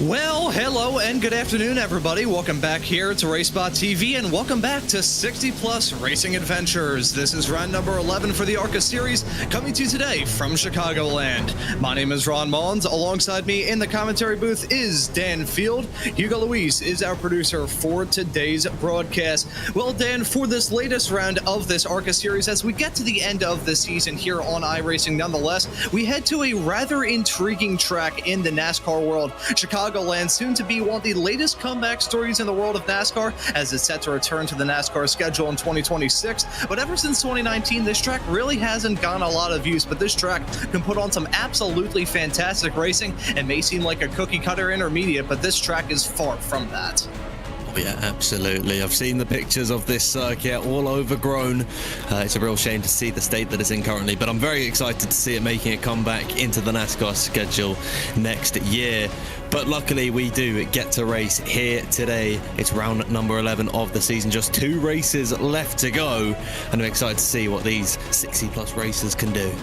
Well, hello and good afternoon, everybody. Welcome back here to RaceSpotTV and welcome back to 60 Plus Racing Adventures. This is round number 11 for the ARCA series, coming to you today from Chicagoland. My name is Ron Mullins. Alongside me in the commentary booth is Dan Field. Hugo Luis is our producer for today's broadcast. Well, Dan, for this latest round of this ARCA series, as we get to the end of the season here on iRacing, nonetheless, we head to a rather intriguing track in the NASCAR world. Chicagoland, soon to be one of the latest comeback stories in the world of NASCAR, as it's set to return to the NASCAR schedule in 2026. But ever since 2019, this track really hasn't gotten a lot of use, but this track can put on some absolutely fantastic racing and may seem like a cookie cutter intermediate, but this track is far from that. Oh yeah, absolutely. I've seen the pictures of this circuit, all overgrown. It's a real shame to see the state that it's in currently, but I'm very excited to see it making a comeback into the NASCAR schedule next year. But luckily we do get to race here today. It's round number 11 of the season, just 2 races left to go, and I'm excited to see what these 60 plus racers can do.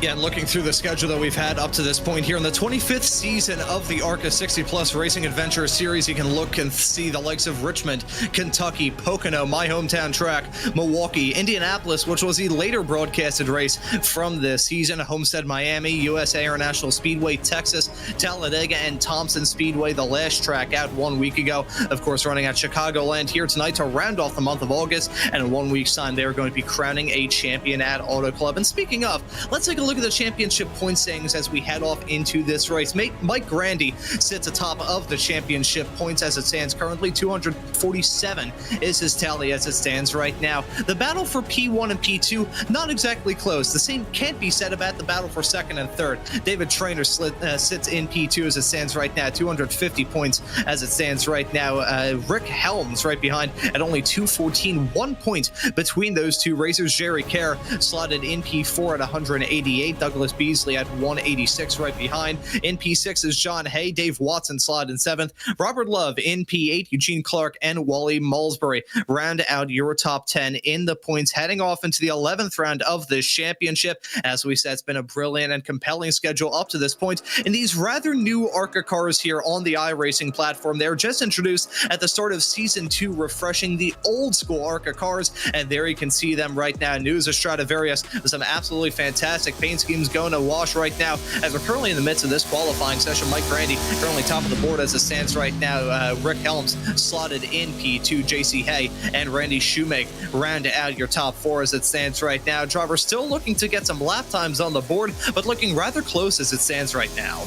Yeah, and looking through the schedule that we've had up to this point here in the 25th season of the ARCA 60 Plus Racing Adventure Series, you can look and see the likes of Richmond, Kentucky, Pocono, my hometown track, Milwaukee, Indianapolis, which was the later broadcasted race from this season, Homestead, Miami, USA International Speedway, Texas, Talladega, and Thompson Speedway, the last track out 1 week ago. Of course, running at Chicagoland here tonight to round off the month of August, and in 1 week's time, they're going to be crowning a champion at Auto Club. And speaking of, let's take a look at the championship point standings as we head off into this race. Mike Grandy sits atop of the championship points as it stands currently. 247 is his tally as it stands right now. The battle for P1 and P2, not exactly close. The same can't be said about the battle for second and third. David Traynor sits in P2 as it stands right now, 250 points as it stands right now. Rick Helms right behind at only 214, 1 point between those two racers. Jerry Kerr slotted in P4 at 188. Douglas Beasley at 186 right behind. In P6 is John Hay. Dave Watson slotted in 7th. Robert Love in P8. Eugene Clark and Wally Mulsbury round out your top 10 in the points, heading off into the 11th round of this championship. As we said, it's been a brilliant and compelling schedule up to this point. And these rather new ARCA cars here on the iRacing platform, they're just introduced at the start of Season 2, refreshing the old school ARCA cars. And there you can see them right now. News of Stradivarius with some absolutely fantastic paint schemes going to wash right now as we're currently in the midst of this qualifying session. Mike Grandy currently top of the board as it stands right now. Rick Helms slotted in P2. JC Hay and Randy Shoemake round out your top 4 as it stands right now. Drivers still looking to get some lap times on the board, but looking rather close as it stands right now.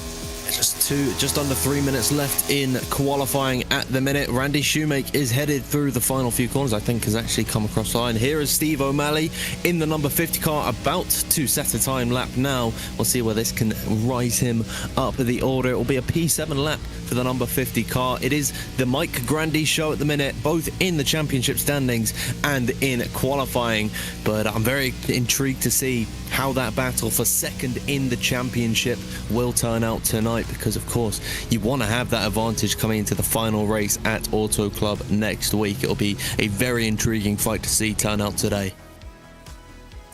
Just under 3 minutes left in qualifying at the minute. Randy Shoemake is headed through the final few corners, I think has actually come across the line. Here is Steve O'Malley in the number 50 car, about to set a time lap now. We'll see where this can rise him up the order. It will be a P7 lap for the number 50 car. It is the Mike Grandy show at the minute, both in the championship standings and in qualifying. But I'm very intrigued to see how that battle for second in the championship will turn out tonight, because of course you want to have that advantage coming into the final race at Auto Club next week. It'll be a very intriguing fight to see turn out today.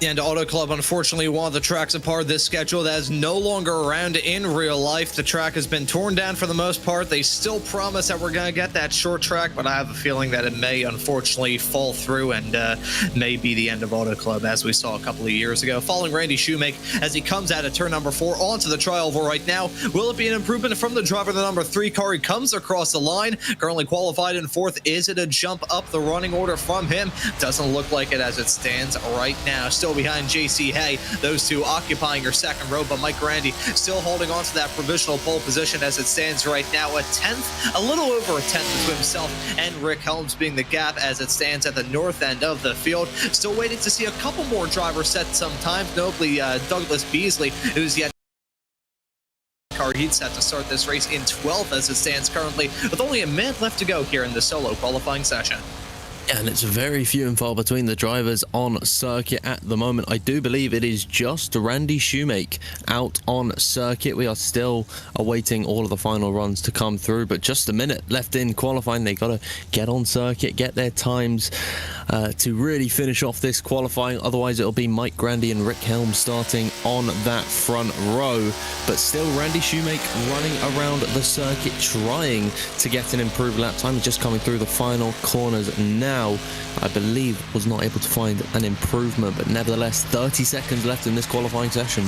And Auto Club, unfortunately, one of the tracks apart of this schedule that is no longer around in real life. The track has been torn down for the most part. They still promise that we're going to get that short track, but I have a feeling that it may unfortunately fall through and may be the end of Auto Club, as we saw a couple of years ago. Following Randy Shoemake as he comes out of turn number 4 onto the tri-oval right now. Will it be an improvement from the driver of the number 3 car? He comes across the line, currently qualified in 4th. Is it a jump up the running order from him? Doesn't look like it as it stands right now. Still behind JC Hay, those two occupying your second row, but Mike Grandy still holding on to that provisional pole position as it stands right now. A 10th, a little over a 10th between himself and Rick Helms being the gap as it stands at the north end of the field. Still waiting to see a couple more drivers set some time, notably Douglas Beasley, who's yet car. He's set to start this race in 12th as it stands currently, with only a minute left to go here in the solo qualifying session. And it's very few and far between the drivers on circuit at the moment. I do believe it is just Randy Shoemake out on circuit. We are still awaiting all of the final runs to come through, but just a minute left in qualifying. They got to get on circuit, get their times to really finish off this qualifying. Otherwise, it'll be Mike Grandy and Rick Helms starting on that front row. But still, Randy Shoemake running around the circuit, trying to get an improved lap time. Just coming through the final corners now. I believe was not able to find an improvement, but nevertheless 30 seconds left in this qualifying session.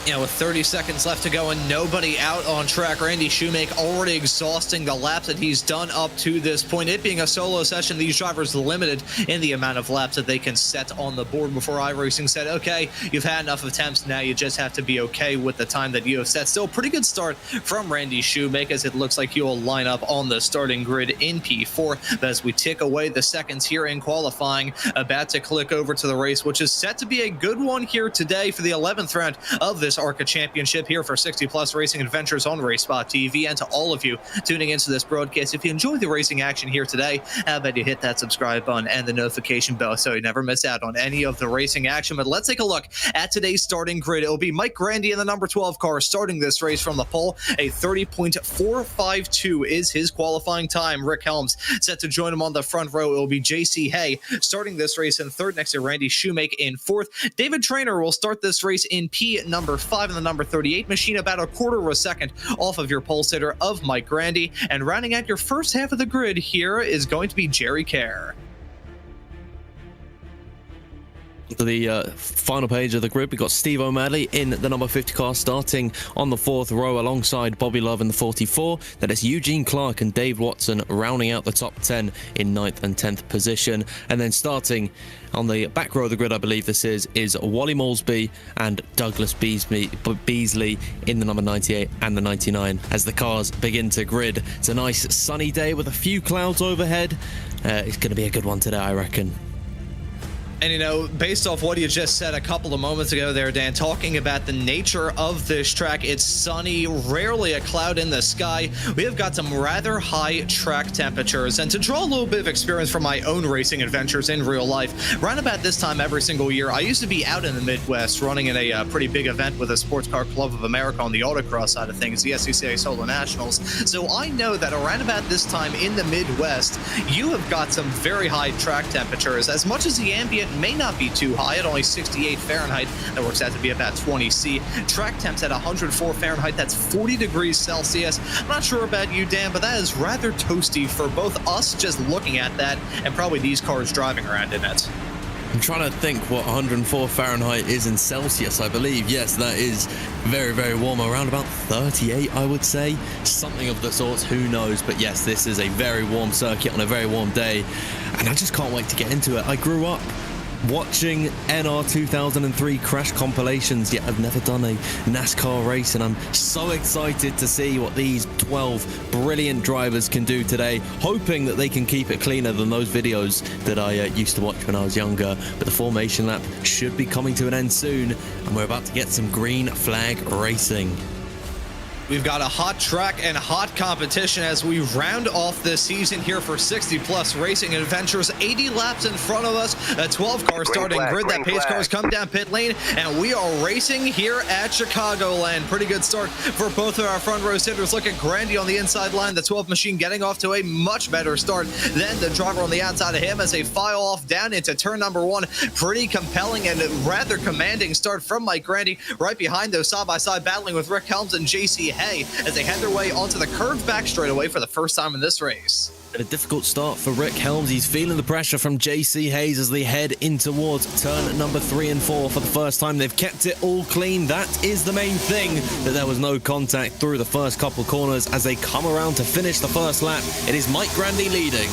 Yeah, with 30 seconds left to go and nobody out on track, Randy Shoemake already exhausting the laps that he's done up to this point. It being a solo session, these drivers limited in the amount of laps that they can set on the board before iRacing said, okay, you've had enough attempts, now you just have to be okay with the time that you have set. Still, pretty good start from Randy Shoemake, as it looks like he will line up on the starting grid in P4. But as we tick away the seconds here in qualifying, about to click over to the race, which is set to be a good one here today for the 11th round of this ARCA Championship here for 60 Plus Racing Adventures on RaceSpotTV. And to all of you tuning into this broadcast, if you enjoy the racing action here today, how about you hit that subscribe button and the notification bell so you never miss out on any of the racing action. But let's take a look at today's starting grid. It'll be Mike Grandy in the number 12 car starting this race from the pole. A 30.452 is his qualifying time. Rick Helms set to join him on the front row. It will be JC Hay starting this race in third, next to Randy Shoemake in fourth. David Traynor will start this race in P number 5 in the number 38 machine, about a quarter of a second off of your pole sitter of Mike Grandy. And rounding out your first half of the grid here is going to be Jerry Kerr. To the final page of the grid, we got Steve O'Malley in the number 50 car starting on the fourth row alongside Bobby Love in the 44. Then it's Eugene Clark and Dave Watson rounding out the top 10 in 9th and 10th position. And then starting on the back row of the grid, I believe this is Wally Moulsby and Douglas Beasley in the number 98 and the 99 as the cars begin to grid. It's a nice sunny day with a few clouds overhead. It's going to be a good one today, I reckon. And, you know, based off what you just said a couple of moments ago there, Dan, talking about the nature of this track, it's sunny, rarely a cloud in the sky. We have got some rather high track temperatures. And to draw a little bit of experience from my own racing adventures in real life, around about this time every single year, I used to be out in the Midwest running in a pretty big event with the Sports Car Club of America on the autocross side of things, the SCCA Solo Nationals. So I know that around about this time in the Midwest, you have got some very high track temperatures. As much as the ambient may not be too high at only 68 Fahrenheit, that works out to be about 20 C. Track temps at 104 Fahrenheit, that's 40 degrees Celsius. I'm not sure about you, Dan, but that is rather toasty for both us just looking at that and probably these cars driving around in it. I'm trying to think what 104 Fahrenheit is in Celsius. I believe, yes, that is very, very warm. Around about 38, I would say. Something of the sort, who knows? But yes, this is a very warm circuit on a very warm day. And I just can't wait to get into it. I grew up watching NR 2003 crash compilations, yet I've never done a NASCAR race, and I'm so excited to see what these 12 brilliant drivers can do today, hoping that they can keep it cleaner than those videos that I used to watch when I was younger. But the formation lap should be coming to an end soon, and we're about to get some green flag racing. We've got a hot track and hot competition as we round off this season here for 60 Plus Racing Adventures. 80 laps in front of us, a 12-car starting grid. That pace cars come down pit lane, and we are racing here at Chicagoland. Pretty good start for both of our front row sitters. Look at Grandy on the inside line, the 12 machine getting off to a much better start than the driver on the outside of him as they file off down into turn number 1. Pretty compelling and rather commanding start from Mike Grandy. Right behind those side-by-side battling with Rick Helms and JC Hay as they head their way onto the curved back straightaway for the first time in this race. A difficult start for Rick Helms. He's feeling the pressure from JC Hayes as they head in towards turn number 3 and 4 for the first time. They've kept it all clean. That is the main thing, that there was no contact through the first couple corners. As they come around to finish the first lap, it is Mike Grandy leading.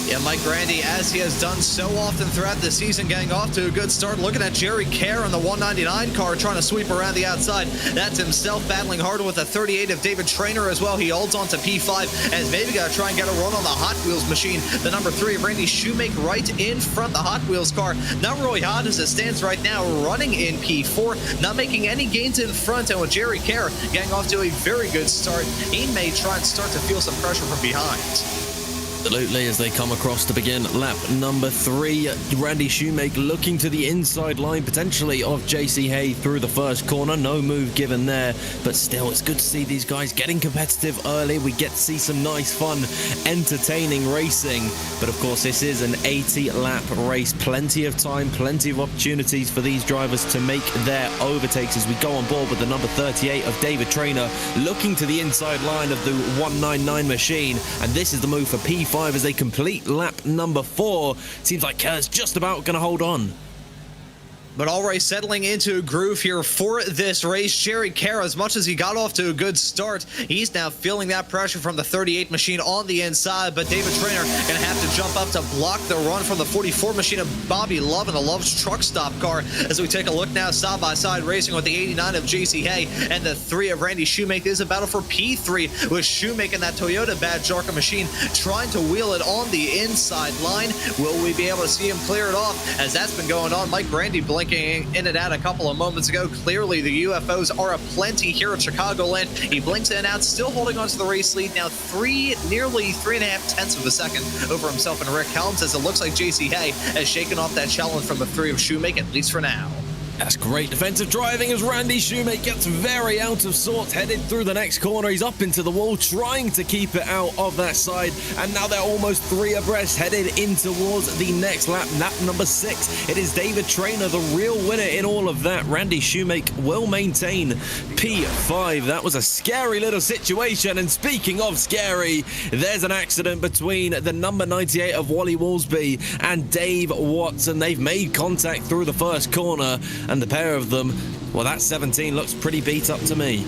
Yeah, Mike Grandy, as he has done so often throughout the season, getting off to a good start. Looking at Jerry Kerr in the 199 car trying to sweep around the outside. That's himself battling harder with a 38 of David Traynor as well. He holds on to P5 as maybe got to try and get a run on the Hot Wheels machine. The number 3 of Randy Shoemake right in front. The Hot Wheels car not really hot as it stands right now, running in P4, not making any gains in front. And with Jerry Kerr getting off to a very good start, he may try and start to feel some pressure from behind. Absolutely, as they come across to begin lap number 3. Randy Shoemake looking to the inside line, potentially, of JC Hay through the first corner. No move given there, but still, it's good to see these guys getting competitive early. We get to see some nice, fun, entertaining racing. But of course, this is an 80-lap race. Plenty of time, plenty of opportunities for these drivers to make their overtakes as we go on board with the number 38 of David Traynor, looking to the inside line of the 199 machine. And this is the move for P5 as they complete lap number 4. Seems like Kerr's just about going to hold on. But already settling into a groove here for this race. Jerry Kerr, as much as he got off to a good start, he's now feeling that pressure from the 38 machine on the inside. But David Traynor going to have to jump up to block the run from the 44 machine of Bobby Love and the Love's truck stop car. As we take a look now, side-by-side racing with the 89 of JC Hay and the 3 of Randy Shoemake. Is a battle for P3 with Shoemake and that Toyota badge ARCA machine trying to wheel it on the inside line. Will we be able to see him clear it off? As that's been going on, Mike Brandy blinking in and out a couple of moments ago. Clearly, the UFOs are aplenty here at Chicagoland. He blinks in and out, still holding on to the race lead. Now nearly 3.5 tenths of a second over himself and Rick Helms, as it looks like JC Hay has shaken off that challenge from the 3 of Shoemake, at least for now. That's great defensive driving as Randy Shoemake gets very out of sorts, headed through the next corner. He's up into the wall, trying to keep it out of that side. And now they're almost 3 abreast, headed in towards the next lap number 6. It is David Traynor, the real winner in all of that. Randy Shoemake will maintain P5. That was a scary little situation. And speaking of scary, there's an accident between the number 98 of Wally Woolsby and Dave Watson. They've made contact through the first corner. And the pair of them, well, that 17 looks pretty beat up to me.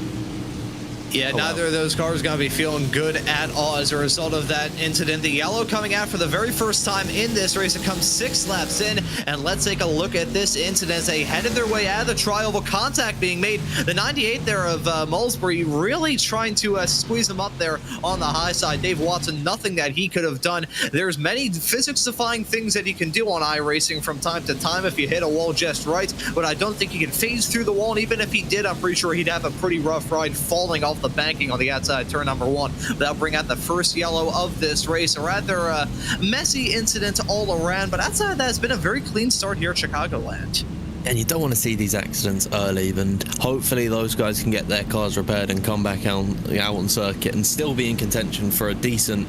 Yeah, neither of those cars going to be feeling good at all as a result of that incident. The yellow coming out for the very first time in this race. It comes 6 laps in, and let's take a look at this incident as they headed their way out of the tri-oval. Contact being made. The 98 there of Mulsbury really trying to squeeze him up there on the high side. Dave Watson, nothing that he could have done. There's many physics-defying things that you can do on iRacing from time to time if you hit a wall just right, but I don't think he can phase through the wall, and even if he did, I'm pretty sure he'd have a pretty rough ride falling off the banking on the outside turn number 1. That'll bring out the first yellow of this race. A rather messy incident all around, but outside of that, it's been a very clean start here at Chicagoland. And you don't want to see these accidents early, and hopefully those guys can get their cars repaired and come back out on circuit and still be in contention for a decent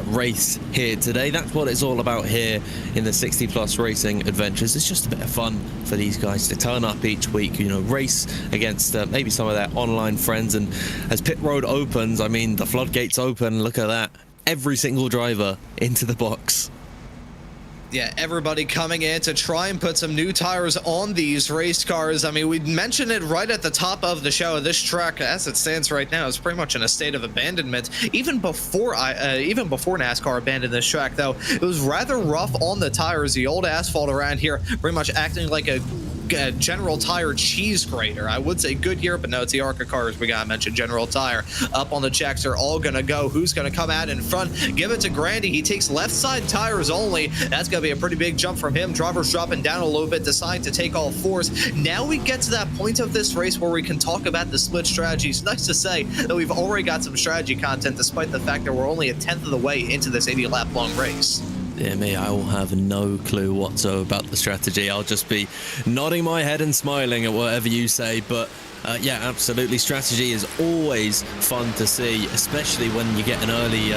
race here today. That's what it's all about here in the 60 Plus Racing Adventures. It's just a bit of fun for these guys to turn up each week, race against maybe some of their online friends. And as pit road opens, I mean, the floodgates open. Look at that. Every single driver into the box. Yeah, everybody coming in to try and put some new tires on these race cars. I mean, we mentioned it right at the top of the show. This track, as it stands right now, is pretty much in a state of abandonment. Even before NASCAR abandoned this track, though, it was rather rough on the tires. The old asphalt around here pretty much acting like a General Tire cheese grater. I would say Goodyear, but no, it's the ARCA cars. We gotta mention General Tire. Up on the checks are all gonna go. Who's gonna come out in front? Give it to Grandy. He takes left side tires only. That's gonna be a pretty big jump from him. Drivers dropping down a little bit, deciding to take all 4s. Now we get to that point of this race where we can talk about the split strategies. Nice to say that we've already got some strategy content, despite the fact that we're only a 10th of the way into this 80-lap long race. Dear me, I will have no clue whatsoever about the strategy. I'll just be nodding my head and smiling at whatever you say. But yeah, absolutely. Strategy is always fun to see, especially when you get an early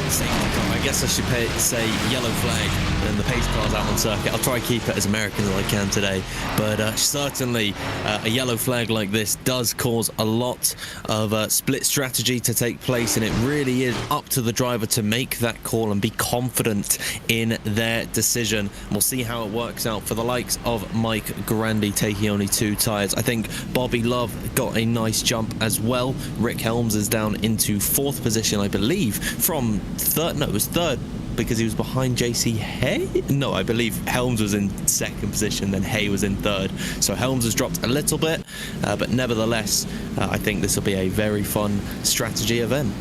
safety car. I guess I should say yellow flag and the pace cars out on circuit. I'll try to keep it as American as I can today. But certainly a yellow flag like this does cause a lot of split strategy to take place, and it really is up to the driver to make that call and be confident in their decision. We'll see how it works out for the likes of Mike Grandy taking only 2 tires. I think Bobby Love got a nice jump as well. Rick Helms is down into 4th position, I believe, from 3rd. No, it was 3rd because he was behind JC Hay. No, I believe Helms was in 2nd position, then Hay was in 3rd. So Helms has dropped a little bit, but nevertheless, I think this will be a very fun strategy event.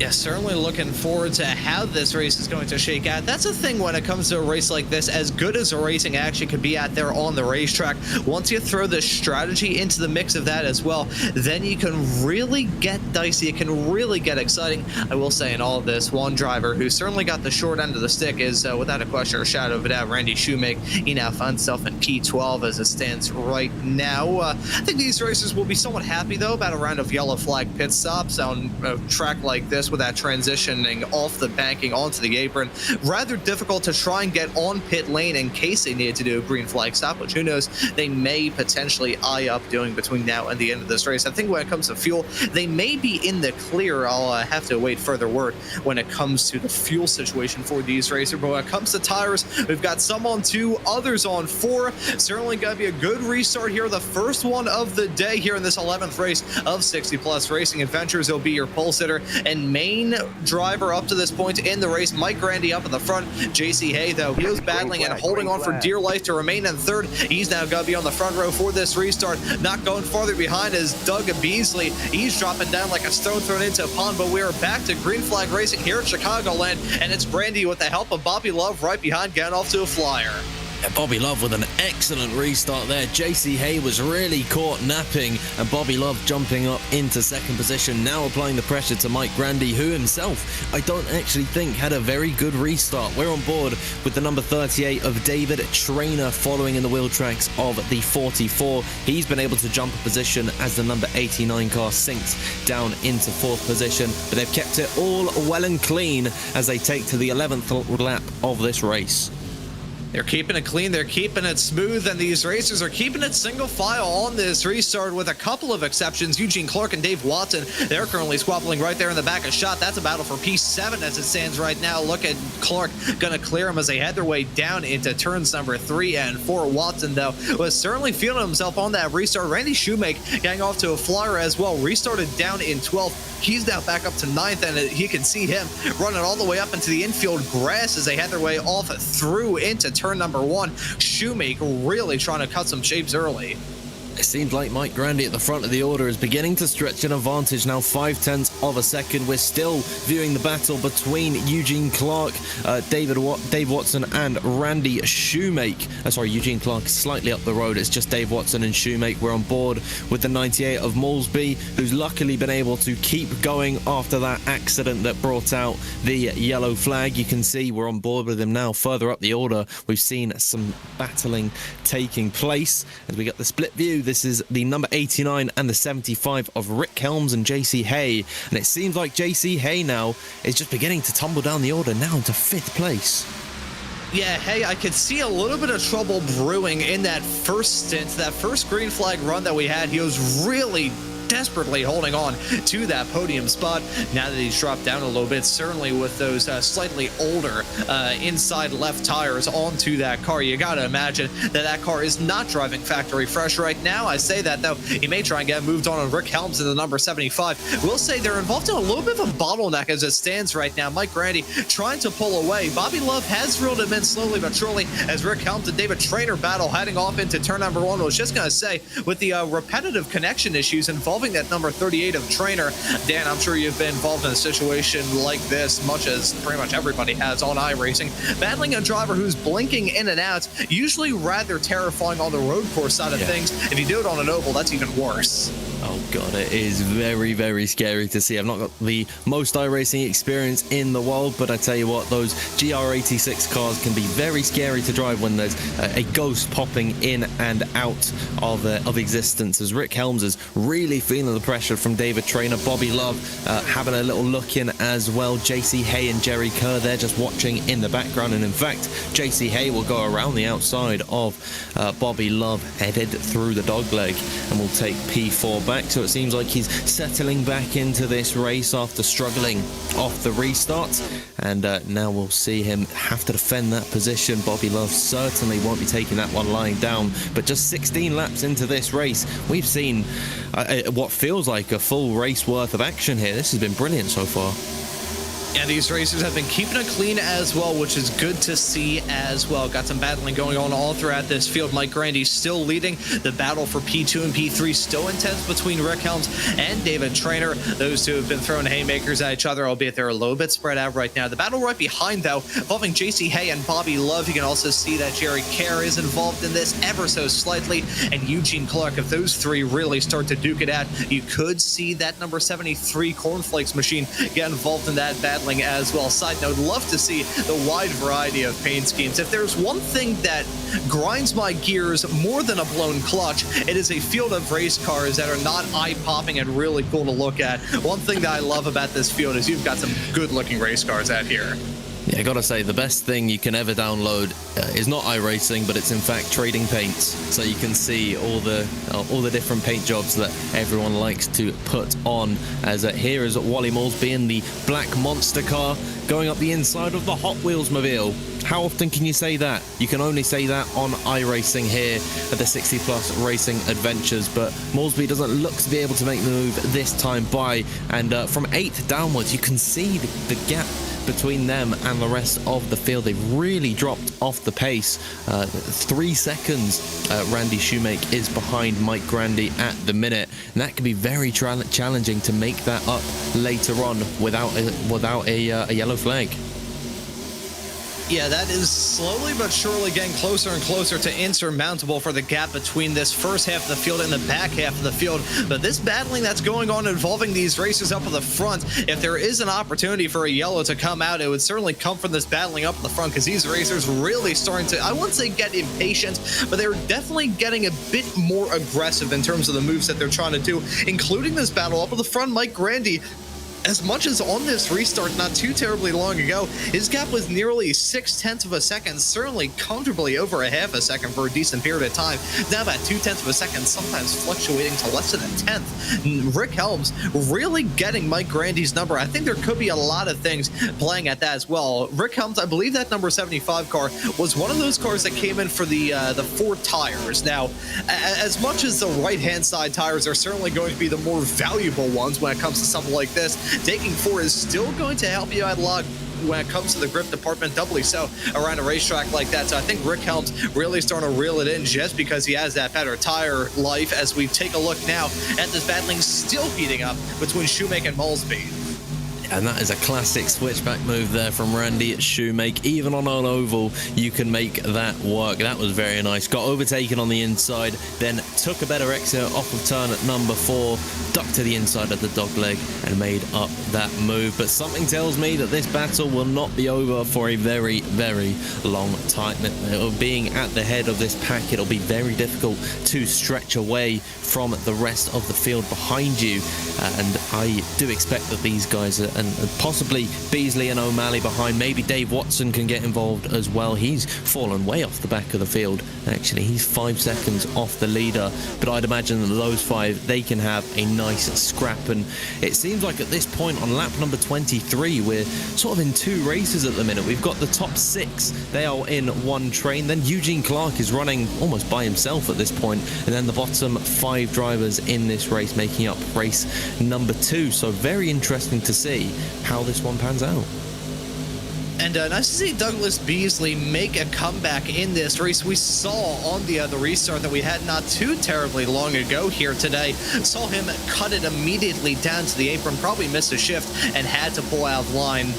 Yeah, certainly looking forward to how this race is going to shake out. That's the thing when it comes to a race like this, as good as a racing action could be out there on the racetrack, once you throw the strategy into the mix of that as well, then you can really get dicey. It can really get exciting. I will say in all of this, one driver who certainly got the short end of the stick is, without a question or shadow of a doubt, Randy Shoemake. He now finds himself in P12 as it stands right now. I think these racers will be somewhat happy, though, about a round of yellow flag pit stops on a track like this with that transitioning off the banking onto the apron. Rather difficult to try and get on pit lane in case they need to do a green flag stop, which who knows, they may potentially eye up doing between now and the end of this race. I think when it comes to fuel, they may be in the clear. I'll have to wait further word when it comes to the fuel situation for these racers. But when it comes to tires, we've got some on 2, others on 4. Certainly going to be a good restart here. The first one of the day here in this 11th race of 60 Plus Racing Adventures. It'll be your pole sitter and main driver up to this point in the race. Mike Grandy up in the front. JC Hay, though, he was battling and holding on for dear life to remain in third. He's now going to be on the front row for this restart. Not going farther behind is Doug Beasley. He's dropping down like a stone thrown into a pond, but we're back to green flag racing here at Chicagoland, and it's Brandy with the help of Bobby Love right behind, getting off to a flyer. Bobby Love with an excellent restart there. JC Hay was really caught napping, and Bobby Love jumping up into second position, now applying the pressure to Mike Grandy, who himself I don't actually think had a very good restart. We're on board with the number 38 of David Traynor following in the wheel tracks of the 44. He's been able to jump a position as the number 89 car sinks down into 4th position, but they've kept it all well and clean as they take to the 11th lap of this race. They're keeping it clean, they're keeping it smooth, and these racers are keeping it single file on this restart with a couple of exceptions. Eugene Clark and Dave Watson, they're currently squabbling right there in the back of shot. That's a battle for P7 as it stands right now. Look at Clark going to clear him as they head their way down into turns number 3 and 4. Watson, though, was certainly feeling himself on that restart. Randy Shoemake getting off to a flyer as well. Restarted down in 12th. He's now back up to 9th, and you can see him running all the way up into the infield grass as they head their way off through into turn number 1. Shoemake really trying to cut some shapes early. It seems like Mike Grandy at the front of the order is beginning to stretch an advantage now, 0.5 of a second. We're still viewing the battle between Eugene Clark, Dave Watson and Randy Shoemake. Sorry, Eugene Clark is slightly up the road. It's just Dave Watson and Shoemake. We're on board with the 98 of Moulsby, who's luckily been able to keep going after that accident that brought out the yellow flag. You can see we're on board with him now. Further up the order, we've seen some battling taking place as we got the split view. This is the number 89 and the 75 of Rick Helms and JC Hay. And it seems like JC Hay now is just beginning to tumble down the order now into 5th place. Yeah, hey, I could see a little bit of trouble brewing in that first stint, that first green flag run that we had. He was really desperately holding on to that podium spot. Now that he's dropped down a little bit, certainly with those slightly older inside left tires onto that car, you gotta imagine that that car is not driving factory fresh right now. I say that, though, he may try and get moved on Rick Helms in the number 75. We'll say they're involved in a little bit of a bottleneck as it stands right now. Mike Grandy trying to pull away. Bobby Love has reeled him in slowly but surely as Rick Helms and David Traynor battle heading off into turn number 1. I was just gonna say, with the repetitive connection issues involving that number 38 of Traynor, Dan, I'm sure you've been involved in a situation like this, much as pretty much everybody has on iRacing. Battling a driver who's blinking in and out, usually rather terrifying on the road course side of things. If you do it on an oval, that's even worse. Oh god, it is very, very scary to see. I've not got the most iRacing experience in the world, but I tell you what, those GR86 cars can be very scary to drive when there's a ghost popping in and out of existence. As Rick Helms is really feeling the pressure from David Traynor, Bobby Love having a little look in as well. JC Hay and Jerry Kerr, they're just watching in the background, and in fact, JC Hay will go around the outside of Bobby Love, headed through the dogleg, and will take P4 back. So it seems like he's settling back into this race after struggling off the restart, and now we'll see him have to defend that position. Bobby Love certainly won't be taking that one lying down, but just 16 laps into this race, we've seen what feels like a full race worth of action here. This has been brilliant so far. And these racers have been keeping it clean as well, which is good to see as well. Got some battling going on all throughout this field. Mike Grandy still leading. The battle for P2 and P3 still intense between Rick Helms and David Traynor. Those two have been throwing haymakers at each other, albeit they're a little bit spread out right now. The battle right behind, though, involving JC Hay and Bobby Love. You can also see that Jerry Kerr is involved in this ever so slightly, and Eugene Clark. If those three really start to duke it out, you could see that number 73 Cornflakes machine get involved in that battling as well. Side note, love to see the wide variety of paint schemes. If there's one thing that grinds my gears more than a blown clutch, it is a field of race cars that are not eye-popping and really cool to look at. One thing that I love about this field is you've got some good-looking race cars out here. Yeah, I gotta say, the best thing you can ever download is not iRacing, but it's in fact trading paints. So you can see all the different paint jobs that everyone likes to put on. As here is Wally Moresby in the black monster car going up the inside of the Hot Wheels mobile. How often can you say that? You can only say that on iRacing here at the 60 Plus Racing Adventures, but Moresby doesn't look to be able to make the move this time by, and from 8th downwards you can see the gap between them and the rest of the field. They've really dropped off the pace. 3 seconds Randy Shoemake is behind Mike Grandy at the minute, and that can be very challenging to make that up later on without a yellow flag. Yeah, that is slowly but surely getting closer and closer to insurmountable for the gap between this first half of the field and the back half of the field. But this battling that's going on involving these racers up at the front, if there is an opportunity for a yellow to come out, it would certainly come from this battling up at the front, because these racers really starting to, I wouldn't say get impatient, but they're definitely getting a bit more aggressive in terms of the moves that they're trying to do, including this battle up at the front. Mike Grandy, as much as on this restart not too terribly long ago, his gap was nearly 0.6 of a second, certainly comfortably over 0.5 a second for a decent period of time. Now about 0.2 of a second, sometimes fluctuating to less than 1/10. Rick Helms really getting Mike Grandy's number. I think there could be a lot of things playing at that as well. Rick Helms, I believe that number 75 car was one of those cars that came in for the 4 tires. Now, as much as the right-hand side tires are certainly going to be the more valuable ones when it comes to something like this, taking 4 is still going to help you out a lot when it comes to the grip department, doubly so around a racetrack like that. So I think Rick Helms really starting to reel it in just because he has that better tire life, as we take a look now at this battling still heating up between Shoemake and Moresby. And that is a classic switchback move there from Randy Shoemake. Even on an oval, you can make that work. That was very nice. Got overtaken on the inside, then took a better exit off of turn at number 4, ducked to the inside of the dogleg, and made up that move. But something tells me that this battle will not be over for a very, very long time. Being at the head of this pack, it'll be very difficult to stretch away from the rest of the field behind you. And I do expect that these guys and possibly Beasley and O'Malley behind. Maybe Dave Watson can get involved as well. He's fallen way off the back of the field. Actually, he's 5 seconds off the leader, but I'd imagine that those 5, they can have a nice scrap. And it seems like at this point on lap number 23, we're sort of in 2 races at the minute. We've got the top 6, they are in 1 train. Then Eugene Clark is running almost by himself at this point, and then the bottom 5 drivers in this race making up race number 2. So very interesting to see how this one pans out. And nice to see Douglas Beasley make a comeback in this race. We saw on the restart that we had not too terribly long ago here today. Saw him cut it immediately down to the apron, probably missed a shift, and had to pull out of line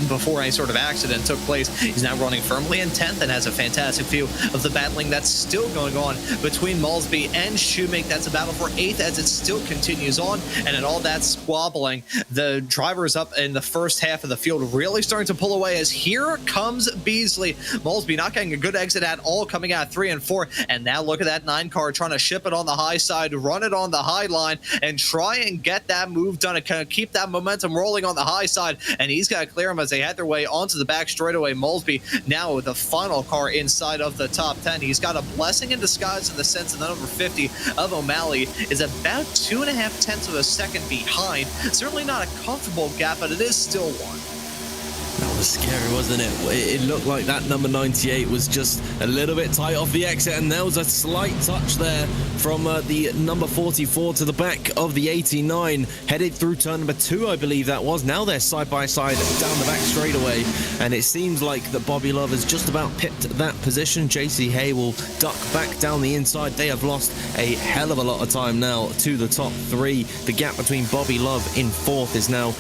before any sort of accident took place. He's now running firmly in 10th and has a fantastic view of the battling that's still going on between Moresby and Shoemake. That's a battle for 8th as it still continues on. And in all that squabbling, the drivers up in the first half of the field really starting to pull away, as here comes Beasley. Moresby not getting a good exit at all, coming out 3 and 4. And now look at that 9 car trying to ship it on the high side, run it on the high line, and try and get that move done and kind of keep that momentum rolling on the high side. And he's got to clear them as they head their way onto the back straightaway. Moresby now with the final car inside of the top 10. He's got a blessing in disguise in the sense that the number 50 of O'Malley is about 2.5 of a second behind. Certainly not a comfortable gap, but it is still one. That was scary, wasn't it? It looked like that number 98 was just a little bit tight off the exit, and there was a slight touch there from the number 44 to the back of the 89, headed through turn number 2, I believe that was. Now they're side by side down the back straightaway, and it seems like that Bobby Love has just about pipped that position. JC Hay will duck back down the inside. They have lost a hell of a lot of time now to the top 3. The gap between Bobby Love in 4th is now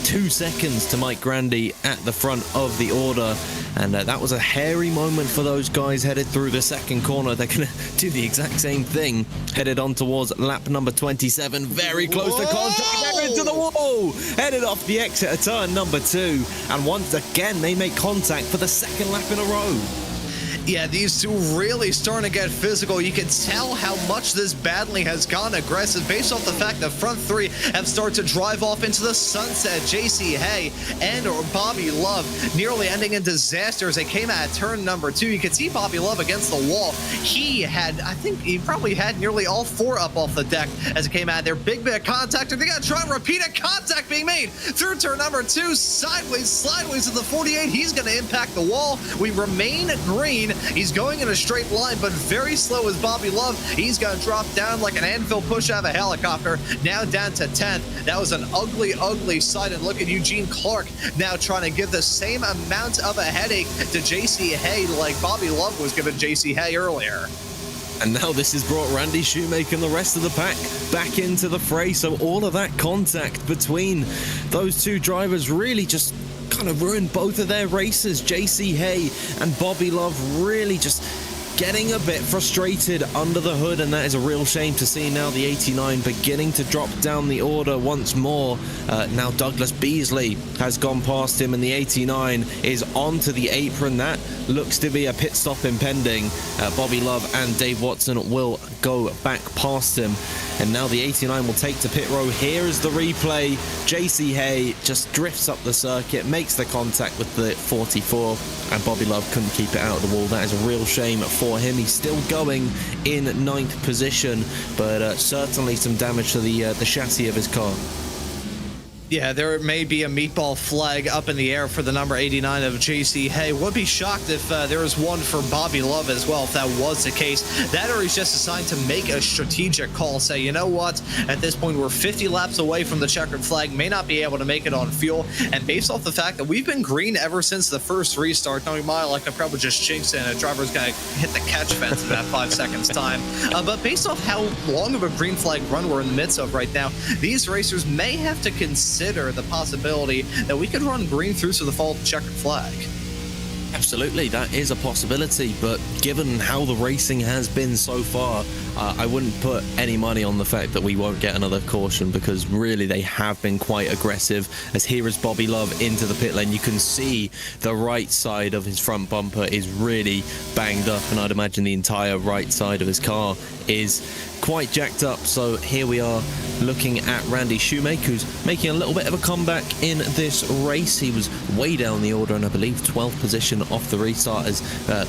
2 seconds to Mike Grandy at the front of the order, and that was a hairy moment for those guys headed through the second corner. They're going to do the exact same thing, headed on towards lap number 27, very close to contact. They're into the wall, headed off the exit of turn number 2, and once again they make contact for the second lap in a row. Yeah, these two really starting to get physical. You can tell how much this battling has gone aggressive based off the fact that front 3 have started to drive off into the sunset. JC Hay and Bobby Love nearly ending in disaster as they came out of turn number 2. You can see Bobby Love against the wall. He had, I think he probably had nearly all 4 up off the deck as it came out there. Big bit of contact, and they got to try and repeat a contact being made through turn number 2. Sideways of the 48. He's going to impact the wall. We remain green. He's going in a straight line, but very slow as Bobby Love. He's going to drop down like an anvil push out of a helicopter, now down to 10th. That was an ugly, ugly sight, and look at Eugene Clark now trying to give the same amount of a headache to JC Hay like Bobby Love was giving JC Hay earlier. And now this has brought Randy Shoemaker and the rest of the pack back into the fray, so all of that contact between those two drivers really just kind of ruined both of their races. JC Hay and Bobby Love really just getting a bit frustrated under the hood, and that is a real shame to see. Now the 89 beginning to drop down the order once more. Now Douglas Beasley has gone past him, and the 89 is onto the apron. That looks to be a pit stop impending. Bobby Love and Dave Watson will go back past him, and now the 89 will take to pit row. Here is the replay. JC Hay just drifts up the circuit, makes the contact with the 44, and Bobby Love couldn't keep it out of the wall. That is a real shame for him. He's still going in 9th position, but certainly some damage to the chassis of his car. Yeah, there may be a meatball flag up in the air for the number 89 of JC Hay. Would be shocked if there was one for Bobby Love as well, if that was the case. That, or he's just assigned to make a strategic call, say, you know what, at this point we're 50 laps away from the checkered flag, may not be able to make it on fuel, and based off the fact that we've been green ever since the first restart, knowing my like I probably just jinxed it, and a driver's gonna hit the catch fence in about 5 seconds time. But based off how long of a green flag run we're in the midst of right now, these racers may have to consider the possibility that we could run green through to the fall of the checkered flag. Absolutely, that is a possibility, but given how the racing has been so far, I wouldn't put any money on the fact that we won't get another caution, because really they have been quite aggressive. As here is Bobby Love into the pit lane, you can see the right side of his front bumper is really banged up, and I'd imagine the entire right side of his car is quite jacked up. So here we are looking at Randy Shoemaker, who's making a little bit of a comeback in this race. He was way down the order, and I believe 12th position off the restart, has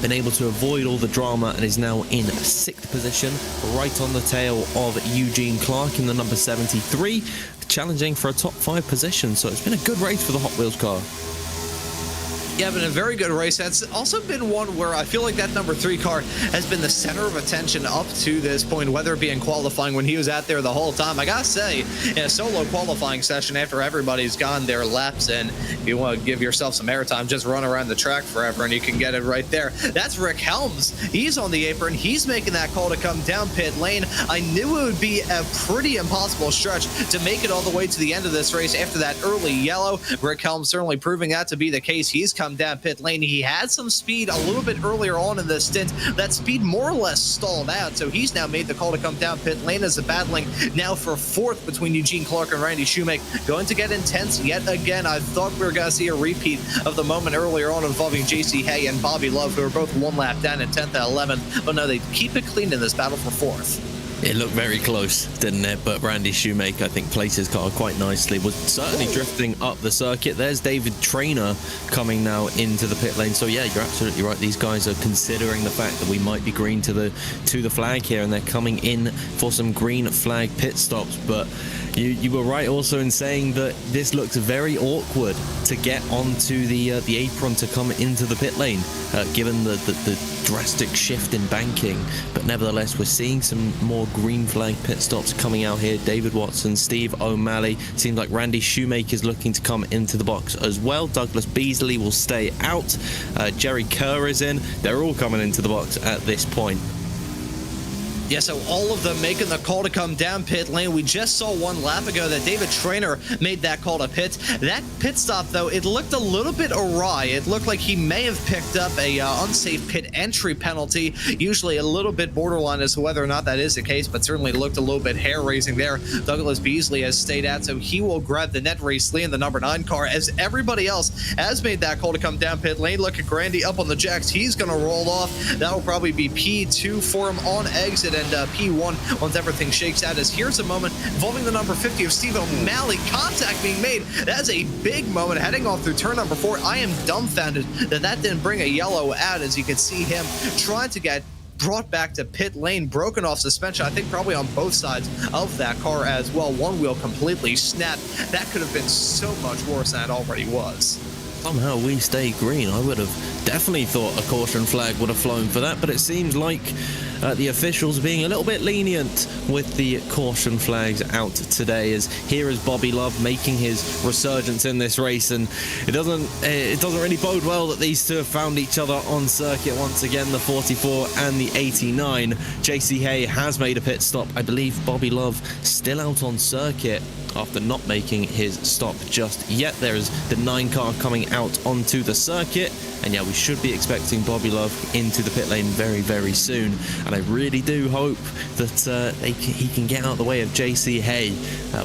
been able to avoid all the drama and is now in 6th position, right on the tail of Eugene Clark in the number 73, challenging for a top 5 position. So it's been a good race for the Hot Wheels car. Yeah, been a very good race. That's also been one where I feel like that number 3 car has been the center of attention up to this point, whether it be in qualifying when he was out there the whole time. I gotta say, in a solo qualifying session after everybody's gone their laps, and if you want to give yourself some airtime, just run around the track forever and you can get it right there. That's Rick Helms. He's on the apron. He's making that call to come down pit lane. I knew it would be a pretty impossible stretch to make it all the way to the end of this race after that early yellow. Rick Helms certainly proving that to be the case. He's come down pit lane. He had some speed a little bit earlier on in this stint. That speed more or less stalled out, so he's now made the call to come down pit lane as the battling now for 4th between Eugene Clark and Randy Shoemaker going to get intense yet again. I thought we were going to see a repeat of the moment earlier on involving JC Hay and Bobby Love, who are both 1 lap down in 10th and 11th, but no, they keep it clean in this battle for 4th. It looked very close, didn't it? But Randy Shoemaker, I think, placed his car quite nicely. Was certainly drifting up the circuit. There's David Traynor coming now into the pit lane. So yeah, you're absolutely right. These guys are considering the fact that we might be green to the flag here, and they're coming in for some green flag pit stops. But you were right also in saying that this looks very awkward to get onto the apron to come into the pit lane, given the drastic shift in banking. But nevertheless, we're seeing some more green flag pit stops coming out here. David Watson, Steve O'Malley. Seems like Randy Shoemaker is looking to come into the box as well. Douglas Beasley will stay out. Jerry Kerr is in. They're all coming into the box at this point. Yeah, so all of them making the call to come down pit lane. We just saw one lap ago that David Traynor made that call to pit. That pit stop, though, it looked a little bit awry. It looked like he may have picked up a unsafe pit entry penalty. Usually a little bit borderline as to whether or not that is the case, but certainly looked a little bit hair-raising there. Douglas Beasley has stayed out, so he will grab the net race lead in the number 9 car as everybody else has made that call to come down pit lane. Look at Grandy up on the jacks. He's going to roll off. That'll probably be P2 for him on exit. And P1 once everything shakes out. As here's a moment involving the number 50 of Steve O'Malley. Contact being made. That's a big moment heading off through turn number 4. I am dumbfounded that didn't bring a yellow out, as you can see him trying to get brought back to pit lane, broken off suspension, I think probably on both sides of that car as well. One wheel completely snapped. That could have been so much worse than it already was. Somehow we stay green. I would have definitely thought a caution flag would have flown for that, but it seems like the officials being a little bit lenient with the caution flags out today. As here is Bobby Love making his resurgence in this race, and it doesn't really bode well that these two have found each other on circuit once again, the 44 and the 89. JC Hay has made a pit stop. I believe Bobby Love still out on circuit after not making his stop just yet. There is the 9 car coming out onto the circuit, and yeah, we should be expecting Bobby Love into the pit lane very, very soon. And I really do hope that he can get out of the way of JC Hay.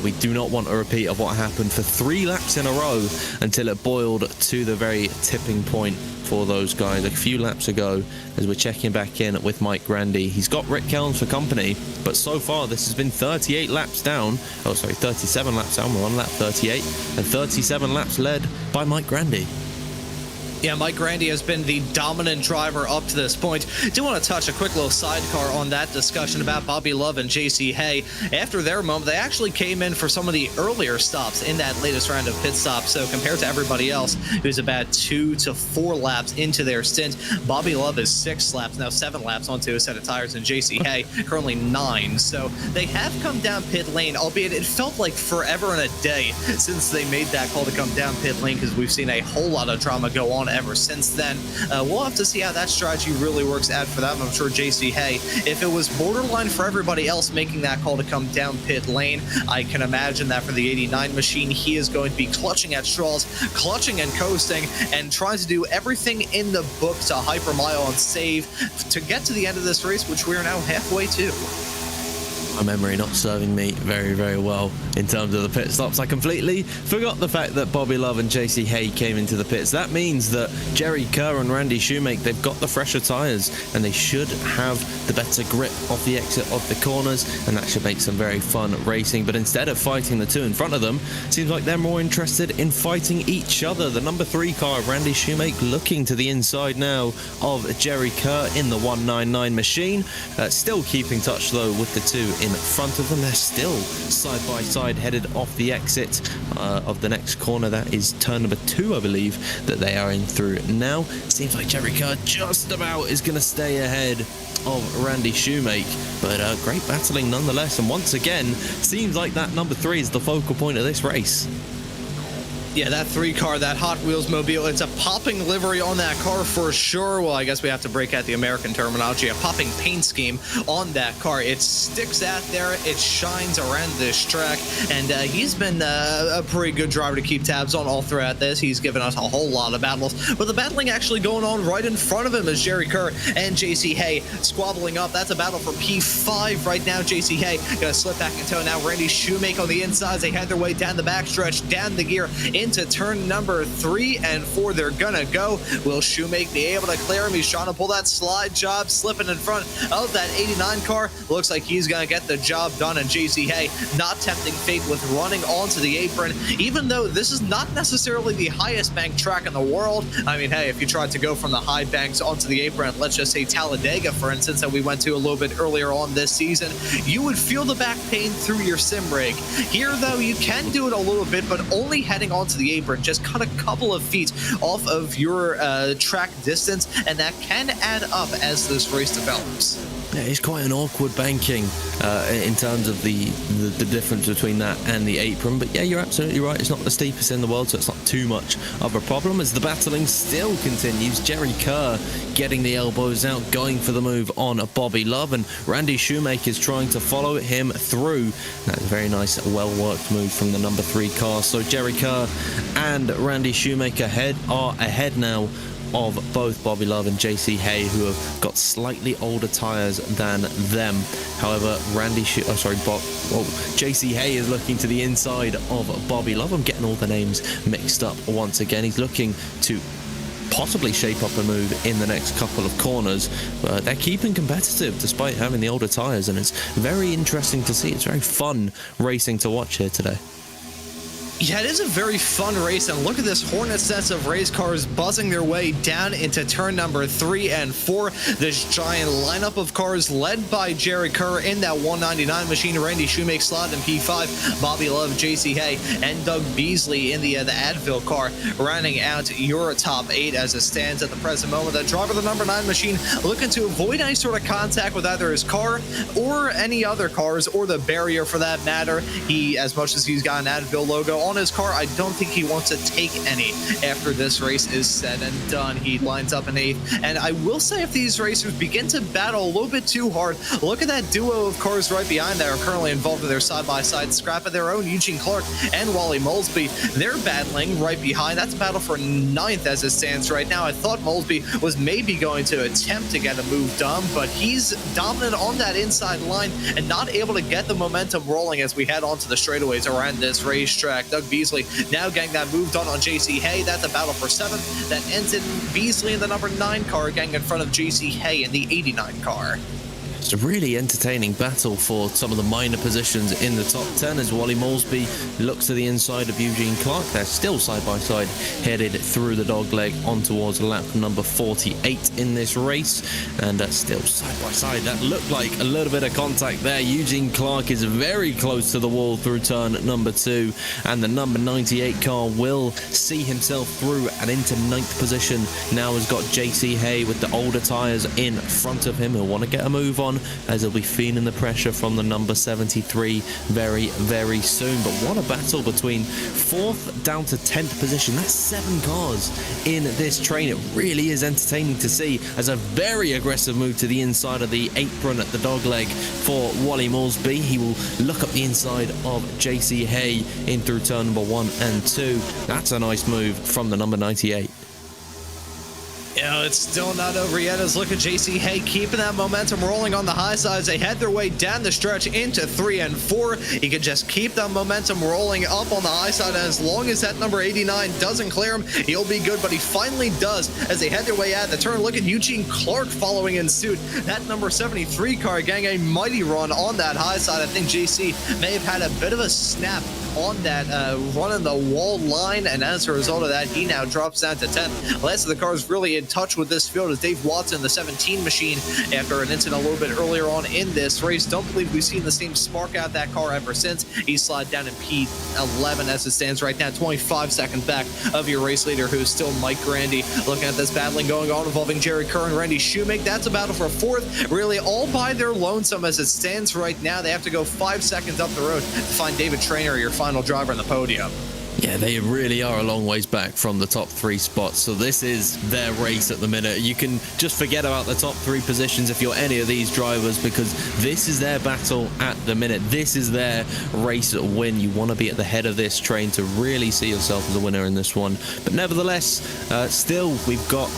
We do not want a repeat of what happened for 3 laps in a row until it boiled to the very tipping point for those guys a few laps ago. As we're checking back in with Mike Grandy, he's got Rick Kelms for company, but so far this has been 38 laps down. 37 laps down. We're on lap 38, and 37 laps led by Mike Grandy. Yeah, Mike Grandy has been the dominant driver up to this point. Do want to touch a quick little sidecar on that discussion about Bobby Love and JC Hay. After their moment, they actually came in for some of the earlier stops in that latest round of pit stops. So compared to everybody else, who's about 2 to 4 laps into their stint, Bobby Love is 6 laps, now 7 laps onto a set of tires, and JC Hay currently 9. So they have come down pit lane, albeit it felt like forever and a day since they made that call to come down pit lane, because we've seen a whole lot of drama go on ever since then. We'll have to see how that strategy really works out for them. I'm sure JC Hay, if it was borderline for everybody else making that call to come down pit lane, I can imagine that for the 89 machine, he is going to be clutching at straws, clutching and coasting, and trying to do everything in the book to hypermile and save to get to the end of this race, which we are now halfway to. My memory not serving me very, very well in terms of the pit stops. I completely forgot the fact that Bobby Love and JC Hay came into the pits. That means that Jerry Kerr and Randy Shoemaker, they've got the fresher tyres, and they should have the better grip off the exit of the corners, and that should make some very fun racing. But instead of fighting the two in front of them, seems like they're more interested in fighting each other. The number 3 car, Randy Shoemaker, looking to the inside now of Jerry Kerr in the 199 machine. Still keeping touch, though, with the two in front of them. They're still side by side, headed off the exit of the next corner. That is turn number 2, I believe, that they are in through now. Seems like Jerry Kerr just about is going to stay ahead of Randy Shoemaker, but great battling nonetheless. And once again, seems like that number 3 is the focal point of this race. Yeah, that 3 car, that Hot Wheels mobile, it's a popping livery on that car for sure. Well, I guess we have to break out the American terminology, a popping paint scheme on that car. It sticks out there, it shines around this track, and he's been a pretty good driver to keep tabs on all throughout this. He's given us a whole lot of battles, but the battling actually going on right in front of him as Jerry Kerr and JC Hay squabbling up. That's a battle for P5 right now. JC Hay gonna slip back in tow now. Randy Shoemaker on the inside as they head their way down the backstretch, down the gear, into turn number 3 and 4. They're gonna go. Will Shoemake be able to clear him? He's trying to pull that slide job, slipping in front of that 89 car. Looks like he's gonna get the job done, and JC Hay not tempting fate with running onto the apron, even though this is not necessarily the highest bank track in the world. I mean, hey, if you tried to go from the high banks onto the apron, let's just say Talladega, for instance, that we went to a little bit earlier on this season, you would feel the back pain through your sim rig. Here, though, you can do it a little bit, but only heading onto the apron. Just cut a couple of feet off of your track distance, and that can add up as this race develops. Yeah, it's quite an awkward banking in terms of the difference between that and the apron. But yeah, you're absolutely right. It's not the steepest in the world, so it's not too much of a problem as the battling still continues. Jerry Kerr getting the elbows out, going for the move on Bobby Love, and Randy Shoemake is trying to follow him through. That's a very nice, well-worked move from the number 3 car. So Jerry Kerr and Randy Shoemake are ahead now of both Bobby Love and JC Hay, who have got slightly older tires than them. However, JC Hay is looking to the inside of Bobby Love. I'm getting all the names mixed up once again. He's looking to possibly shape up a move in the next couple of corners, but they're keeping competitive despite having the older tires, and it's very interesting to see. It's very fun racing to watch here today. Yeah, it is a very fun race, and look at this Hornet's nest of race cars buzzing their way down into turn number 3 and 4. This giant lineup of cars led by Jerry Kerr in that 199 machine, Randy Shoemake slot in P5, Bobby Love, JC Hay, and Doug Beasley in the Advil car, rounding out your top 8 as it stands at the present moment. The driver of the number 9 machine looking to avoid any sort of contact with either his car or any other cars, or the barrier for that matter. He, as much as he's got an Advil logo on his car, I don't think he wants to take any after this race is said and done. He lines up in 8th, and I will say, if these racers begin to battle a little bit too hard, look at that duo of cars right behind that are currently involved in their side-by-side scrap of their own. Eugene Clark and Wally Molesby, they're battling right behind. That's a battle for 9th as it stands right now. I thought Molesby was maybe going to attempt to get a move done, but he's dominant on that inside line and not able to get the momentum rolling as we head onto the straightaways around this racetrack. Doug Beasley now getting that move done on JC Hay. That's a battle for 7th. That ends in Beasley in the number 9 car getting in front of JC Hay in the 89 car. It's a really entertaining battle for some of the minor positions in the top 10 as Wally Molesby looks to the inside of Eugene Clark. They're still side by side, headed through the dogleg on towards lap number 48 in this race, and still side by side. That looked like a little bit of contact there. Eugene Clark is very close to the wall through turn number 2, and the number 98 car will see himself through and into 9th position. Now has got JC Hay with the older tires in front of him. He'll want to get a move on, as he'll be feeling the pressure from the number 73 very, very soon. But what a battle between 4th down to 10th position. That's 7 cars in this train. It really is entertaining to see, as a very aggressive move to the inside of the apron at the dogleg for Wally Molesby. He will look up the inside of JC Hay in through turn number 1 and 2. That's a nice move from the number 98. You know, it's still not over yet as look at JC Hay keeping that momentum rolling on the high side as they head their way down the stretch into 3 and 4. He can just keep that momentum rolling up on the high side, and as long as that number 89 doesn't clear him, he'll be good, but he finally does as they head their way out the turn. Look at Eugene Clark following in suit. That number 73 car getting a mighty run on that high side. I think JC may have had a bit of a snap on that run in the wall line, and as a result of that, he now drops down to 10th. Last of the cars really in touch with this field is Dave Watson, the 17 machine, after an incident a little bit earlier on in this race. Don't believe we've seen the same spark out that car ever since. He slid down in P11 as it stands right now, 25 seconds back of your race leader, who is still Mike Grandy. Looking at this battling going on involving Jerry Kerr and Randy Shoemake, that's a battle for 4th, really all by their lonesome as it stands right now. They have to go 5 seconds up the road to find David Traynor, your final driver on the podium. Yeah, they really are a long ways back from the top 3 spots, so this is their race at the minute. You can just forget about the top 3 positions if you're any of these drivers, because this is their battle at the minute. This is their race at win. You want to be at the head of this train to really see yourself as a winner in this one. But nevertheless, still, we've got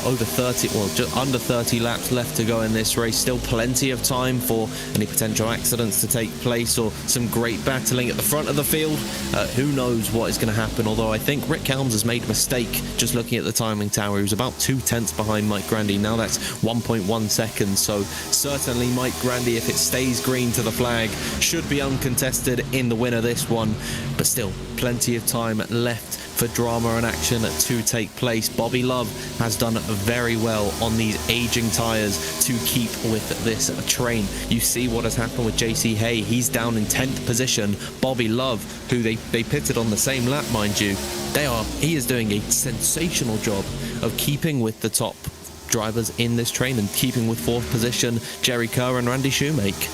over 30, well, just under 30 laps left to go in this race. Still plenty of time for any potential accidents to take place or some great battling at the front of the field. Who knows what is is going to happen, although I think Rick Helms has made a mistake just looking at the timing tower. He was about 2/10 behind Mike Grandy. Now that's 1.1 seconds, so certainly Mike Grandy, if it stays green to the flag, should be uncontested in the win of this one, but still plenty of time left for drama and action to take place. Bobby Love has done very well on these aging tyres to keep with this train. You see what has happened with JC Hay. He's down in 10th position. Bobby Love, who they pitted on the same lap, mind you, he is doing a sensational job of keeping with the top drivers in this train and keeping with 4th position Jerry Kerr and Randy Shoemake.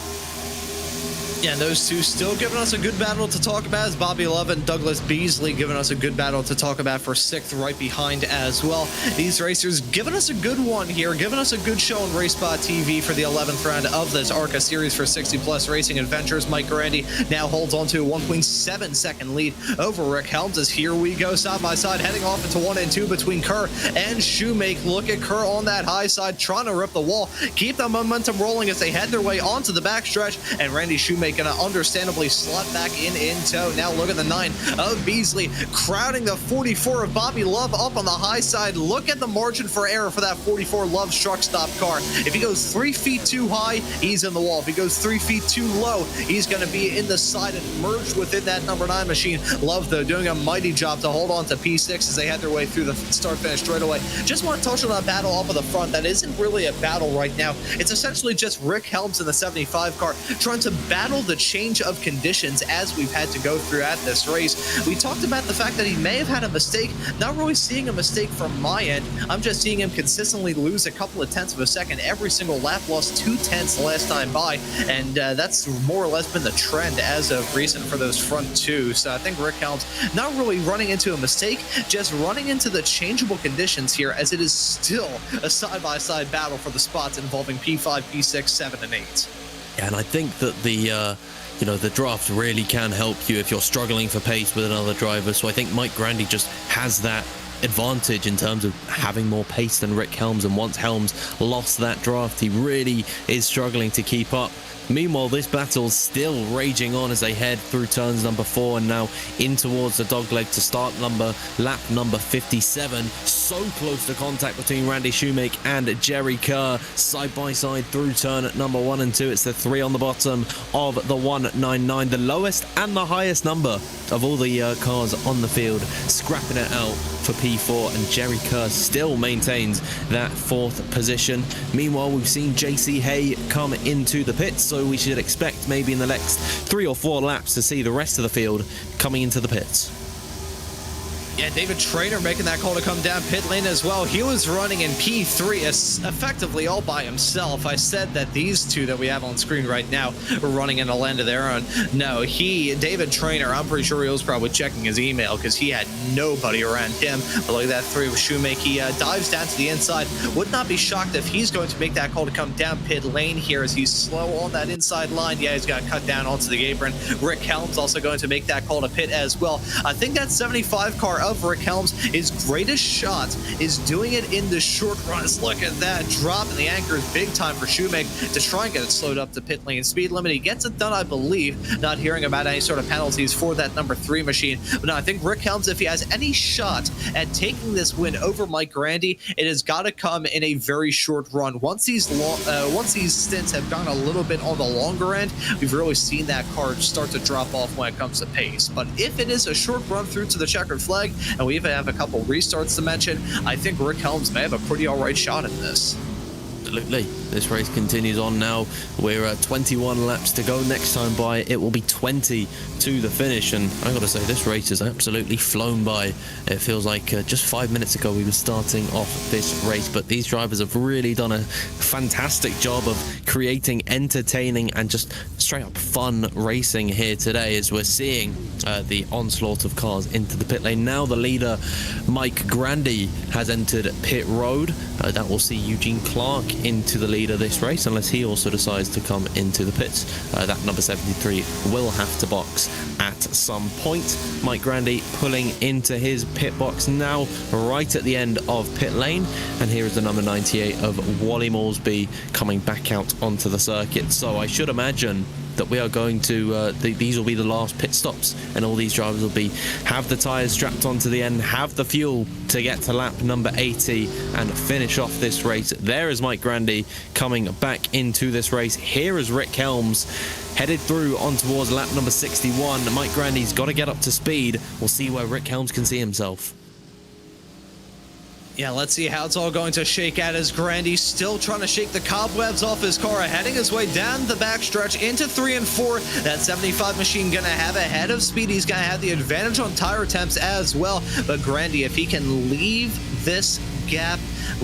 Yeah, and those two still giving us a good battle to talk about, as Bobby Love and Douglas Beasley giving us a good battle to talk about for 6th right behind as well. These racers giving us a good one here, giving us a good show on RaceSpotTV for the 11th round of this ARCA series for 60-plus racing adventures. Mike Grandy now holds on to a 1.7 second lead over Rick Helms, as here we go side by side, heading off into 1 and 2 between Kerr and Shoemake. Look at Kerr on that high side, trying to rip the wall, keep the momentum rolling as they head their way onto the backstretch, and Randy Shoemake gonna understandably slot back in tow. Now look at the 9 of Beasley crowding the 44 of Bobby Love up on the high side. Look at the margin for error for that 44 Love truck stop car. If he goes 3 feet too high, he's in the wall. If he goes 3 feet too low, he's going to be in the side and merged within that number 9 machine. Love, though, doing a mighty job to hold on to P6 as they head their way through the start-finish straightaway. Just want to touch on that battle up at the front. That isn't really a battle right now. It's essentially just Rick Helms in the 75 car trying to battle the change of conditions as we've had to go through at this race. We talked about the fact that he may have had a mistake. Not really seeing a mistake from my end. I'm just seeing him consistently lose a couple of tenths of a second every single lap. Lost 2 tenths last time by, and that's more or less been the trend as of recent for those front two. So I think Rick Helms not really running into a mistake, just running into the changeable conditions here, as it is still a side-by-side battle for the spots involving P5, P6, 7, and 8. Yeah, and I think that the draft really can help you if you're struggling for pace with another driver. So I think Mike Grandy just has that advantage in terms of having more pace than Rick Helms, and once Helms lost that draft, he really is struggling to keep up. Meanwhile, this battle's still raging on as they head through turns number 4 and now in towards the dogleg to start lap number 57. So close to contact between Randy Shoemake and Jerry Kerr, side by side through turn at number 1 and 2. It's the 3 on the bottom of the 199, the lowest and the highest number of all the cars on the field, scrapping it out for P4, and Jerry Kerr still maintains that 4th position. Meanwhile, we've seen JC Hay come into the pits, so we should expect maybe in the next 3 or 4 laps to see the rest of the field coming into the pits. Yeah, David Traynor making that call to come down pit lane as well. He was running in P3 effectively all by himself. I said that these two that we have on screen right now were running in a land of their own. No, David Traynor, I'm pretty sure he was probably checking his email because he had nobody around him. But look at that 3 with Shoemake. He dives down to the inside. Would not be shocked if he's going to make that call to come down pit lane here, as he's slow on that inside line. Yeah, he's got to cut down onto the apron. Rick Helms also going to make that call to pit as well. I think that 75 car of Rick Helms, his greatest shot is doing it in the short runs. Look at that drop in the anchors, big time for Shoemake to try and get it slowed up to pit lane speed limit. He gets it done, I believe, not hearing about any sort of penalties for that number 3 machine. But no, I think Rick Helms, if he has any shot at taking this win over Mike Grandy, it has got to come in a very short run. Once these stints have gone a little bit on the longer end, we've really seen that car start to drop off when it comes to pace. But if it is a short run through to the checkered flag, and we even have a couple restarts to mention, I think Rick Helms may have a pretty alright shot in this. Absolutely. This race continues on now. We're at 21 laps to go. Next time by, it will be 20 to the finish. And I got to say, this race has absolutely flown by. It feels like just 5 minutes ago we were starting off this race. But these drivers have really done a fantastic job of creating entertaining and just straight up fun racing here today, as we're seeing the onslaught of cars into the pit lane. Now the leader, Mike Grandy, has entered pit road. That will see Eugene Clark into the lead of this race, unless he also decides to come into the pits. That number 73 will have to box at some point. Mike Grandy pulling into his pit box now, right at the end of pit lane, and here is the number 98 of Wally Moresby coming back out onto the circuit. So I should imagine that we are going to, these will be the last pit stops, and all these drivers will have the tyres strapped onto the end, have the fuel to get to lap number 80 and finish off this race. There is Mike Grandy coming back into this race. Here is Rick Helms headed through on towards lap number 61. Mike Grandy's got to get up to speed. We'll see where Rick Helms can see himself. Yeah, let's see how it's all going to shake out as Grandy's still trying to shake the cobwebs off his car, heading his way down the backstretch into 3 and 4. That 75 machine going to have a head of speed. He's going to have the advantage on tire temps as well. But Grandy, if he can leave this gap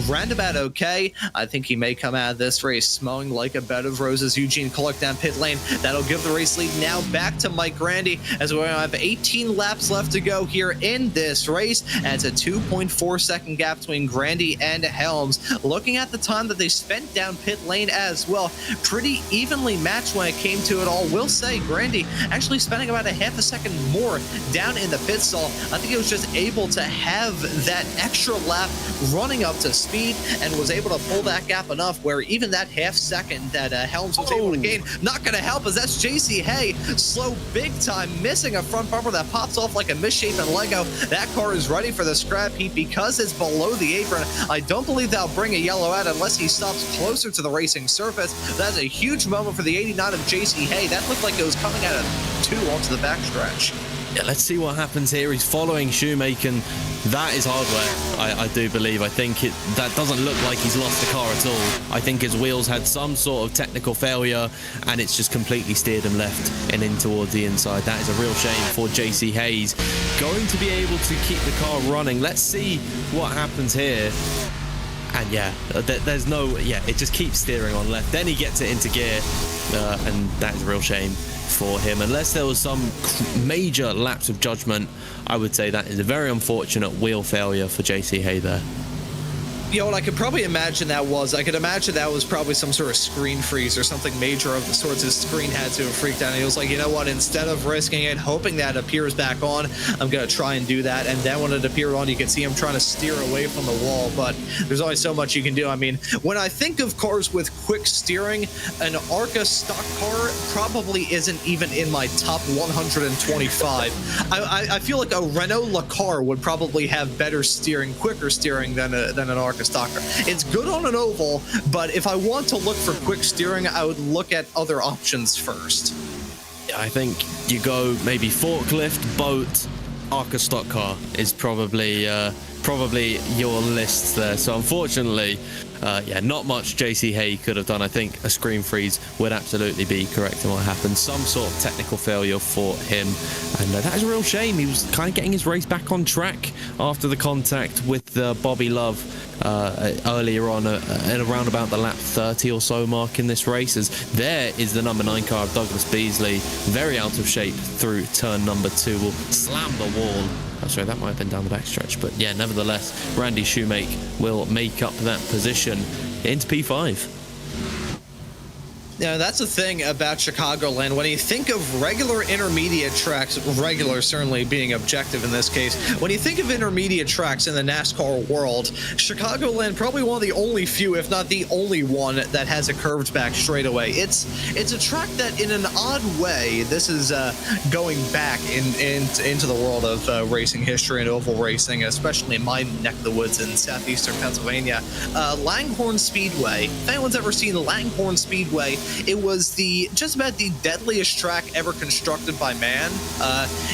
roundabout okay, I think he may come out of this race smelling like a bed of roses. Eugene Cluck down pit lane. That'll give the race lead now back to Mike Grandy as we have 18 laps left to go here in this race. And it's a 2.4 second gap between Grandy and Helms. Looking at the time that they spent down pit lane as well, pretty evenly matched when it came to it all. We'll say Grandy actually spending about a half a second more down in the pit stall. I think he was just able to have that extra lap running up to speed and was able to pull that gap enough where even that half second that Helms was able to gain, not going to help, as that's JC Hay slow big time, missing a front bumper that pops off like a misshapen Lego. That car is ready for the scrap heap because it's below the apron. I don't believe they'll bring a yellow out unless he stops closer to the racing surface. That's a huge moment for the 89 of JC Hay. That looked like it was coming out of 2 onto the backstretch. Yeah, let's see what happens here. He's following Shoemaker. That is hardware, I do believe. I think that doesn't look like he's lost the car at all. I think his wheels had some sort of technical failure, and it's just completely steered him left and in towards the inside. That is a real shame for JC Hayes. Going to be able to keep the car running. Let's see what happens here. And yeah, there's no, it just keeps steering on left. Then he gets it into gear, and that is a real shame for him. Unless there was some major lapse of judgment, I would say that is a very unfortunate wheel failure for JC Hay there. You know what I could probably imagine that was? I could imagine that was probably some sort of screen freeze or something major of the sorts. His screen had to have freaked out. And he was like, you know what? Instead of risking it, hoping that appears back on, I'm going to try and do that. And then when it appeared on, you could see him trying to steer away from the wall. But there's only so much you can do. I mean, when I think of cars with quick steering, an ARCA stock car probably isn't even in my top 125. I feel like a Renault Lacar would probably have better steering, quicker steering than an ARCA stocker. It's good on an oval, but if I want to look for quick steering, I would look at other options first. I think you go maybe forklift, boat, ARCA stock car is probably your list there. So unfortunately, not much JC Hay could have done. I think a screen freeze would absolutely be correct in what happened. Some sort of technical failure for him, and that is a real shame. He was kind of getting his race back on track after the contact with Bobby Love earlier on at around about the lap 30 or so mark in this race. As there is the number 9 car of Douglas Beasley, very out of shape through turn number 2, will slam the wall. Oh, sorry, that might have been down the backstretch, but yeah, nevertheless, Randy Shoemaker will make up that position into P5. Yeah, that's the thing about Chicagoland. When you think of regular intermediate tracks, regular certainly being objective in this case, when you think of intermediate tracks in the NASCAR world, Chicagoland probably one of the only few, if not the only one, that has a curved back straightaway. It's a track that, in an odd way, this is going back into the world of racing history and oval racing, especially in my neck of the woods in southeastern Pennsylvania. Langhorne Speedway. If anyone's ever seen Langhorne Speedway, it was just about the deadliest track ever constructed by man.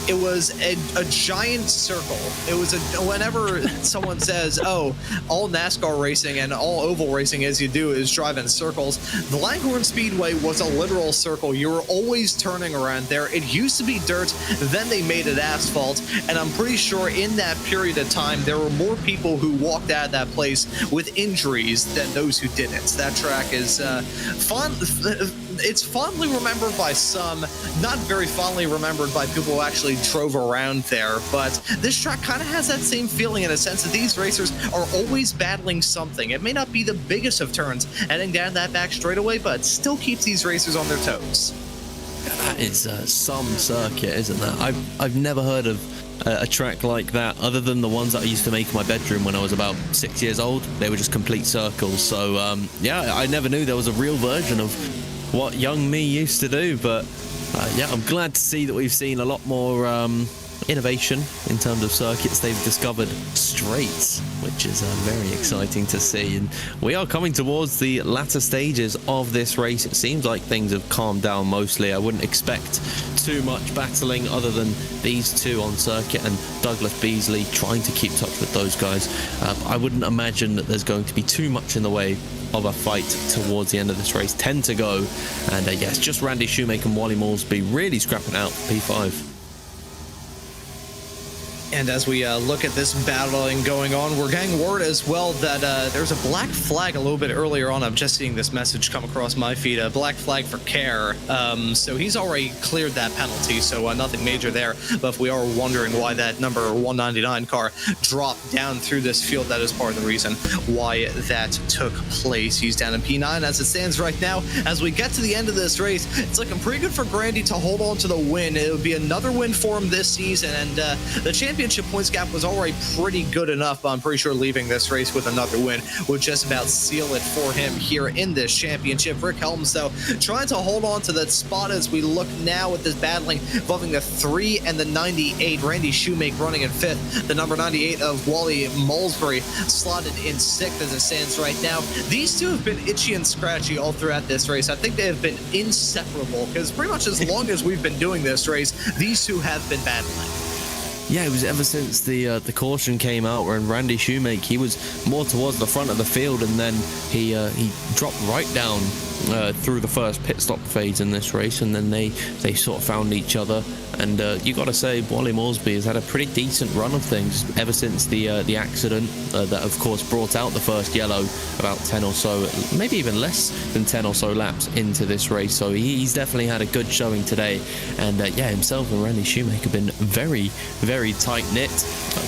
It was a giant circle. It was whenever someone says, oh, all NASCAR racing and all oval racing as you do is drive in circles, the Langhorne Speedway was a literal circle. You were always turning around there. It used to be dirt, then they made it asphalt, and I'm pretty sure in that period of time there were more people who walked out of that place with injuries than those who didn't. That track is it's fondly remembered by some, not very fondly remembered by people who actually drove around there, but this track kind of has that same feeling in a sense that these racers are always battling something. It may not be the biggest of turns heading down that back straightaway, but it still keeps these racers on their toes. That is some circuit, isn't that? I've never heard of a track like that, other than the ones that I used to make in my bedroom when I was about 6 years old. They were just complete circles. So yeah, I never knew there was a real version of what young me used to do. But yeah, I'm glad to see that we've seen a lot more innovation in terms of circuits. They've discovered straights, which is very exciting to see. And we are coming towards the latter stages of this race. It seems like things have calmed down mostly. I wouldn't expect too much battling other than these two on circuit and Douglas Beasley trying to keep touch with those guys. I wouldn't imagine that there's going to be too much in the way of a fight towards the end of this race. 10 to go, and yes, just Randy Shoemaker and Wally Moresby really scrapping out for P5. And as we look at this battling going on, we're getting word as well that there's a black flag a little bit earlier on. I'm just seeing this message come across my feed, a black flag for Care. So he's already cleared that penalty, so nothing major there. But if we are wondering why that number 199 car dropped down through this field, that is part of the reason why that took place. He's down in P9 as it stands right now. As we get to the end of this race, it's looking pretty good for Grandy to hold on to the win. It would be another win for him this season, and the championship points gap was already pretty good enough, but I'm pretty sure leaving this race with another win would just about seal it for him here in this championship. Rick Helms, though, trying to hold on to that spot as we look now at this battling involving the 3 and the 98. Randy Shoemaker running in 5th. The number 98 of Wally Moresby slotted in 6th as it stands right now. These two have been itchy and scratchy all throughout this race. I think they have been inseparable because pretty much as long as we've been doing this race, these two have been battling. Yeah, it was ever since the caution came out, where Randy Shoemaker, he was more towards the front of the field, and then he dropped right down through the first pit stop phase in this race, and then they sort of found each other. And you got to say, Wally Moresby has had a pretty decent run of things ever since the accident that, of course, brought out the first yellow about 10 or so, maybe even less than 10 or so laps into this race. So he's definitely had a good showing today. And yeah, himself and Randy Shoemaker have been very, very tight-knit.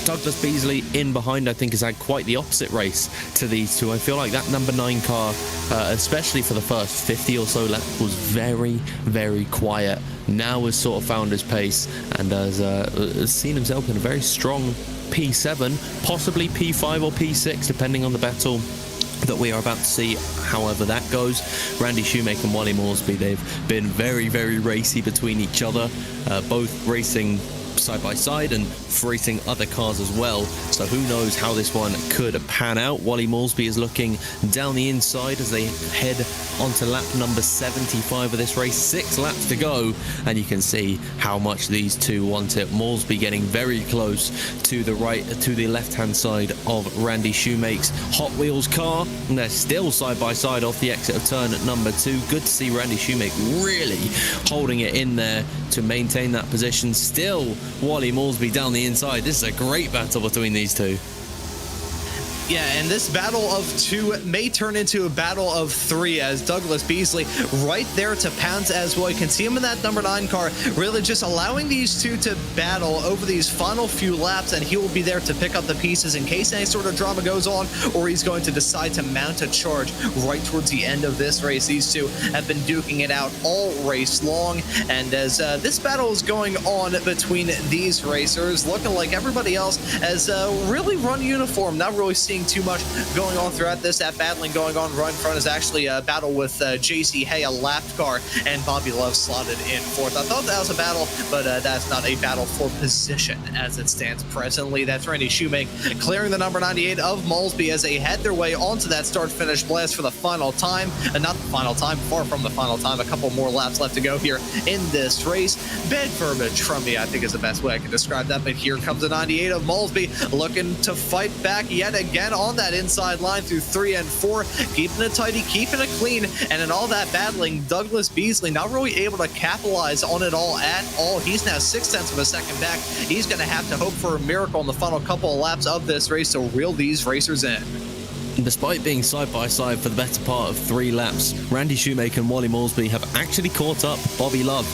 Douglas Beasley in behind, I think, has had quite the opposite race to these two. I feel like that number 9 car, especially for the first 50 or so laps, was very, very quiet. Now has sort of found his pace and has seen himself in a very strong P7, possibly P5 or P6, depending on the battle that we are about to see, however that goes. Randy Shoemaker and Wally Moresby, they've been very, very racy between each other, both racing side by side and racing other cars as well, so who knows how this one could pan out. Wally Moresby is looking down the inside as they head onto lap number 75 of this race. 6 laps to go, and you can see how much these two want it. Moresby getting very close to the left hand side of Randy Shoemaker's Hot Wheels car, and they're still side by side off the exit of turn at number 2. Good to see Randy Shoemaker really holding it in there to maintain that position. Still Wally Moresby down the inside. This is a great battle between these two. Yeah, and this battle of 2 may turn into a battle of 3 as Douglas Beasley right there to pounce as well. You can see him in that number 9 car, really just allowing these two to battle over these final few laps, and he will be there to pick up the pieces in case any sort of drama goes on, or he's going to decide to mount a charge right towards the end of this race. These two have been duking it out all race long, and as this battle is going on between these racers, looking like everybody else has really run uniform, not really seeing too much going on throughout this. That battling going on right in front is actually a battle with JC Hay, a lapped car, and Bobby Love slotted in 4th. I thought that was a battle, but that's not a battle for position as it stands presently. That's Randy Shoemaker clearing the number 98 of Moresby as they head their way onto that start-finish blast for the final time. Not the final time, far from the final time. A couple more laps left to go here in this race. Bad verbiage from me, I think, is the best way I can describe that. But here comes the 98 of Moresby looking to fight back yet again on that inside line through 3 and 4, keeping it tidy, keeping it clean, and in all that battling, Douglas Beasley not really able to capitalize on it all at all. He's now 0.6 of a second back. He's going to have to hope for a miracle in the final couple of laps of this race to reel these racers in. Despite being side by side for the better part of 3 laps, Randy Shoemaker and Wally Moresby have actually caught up Bobby Love,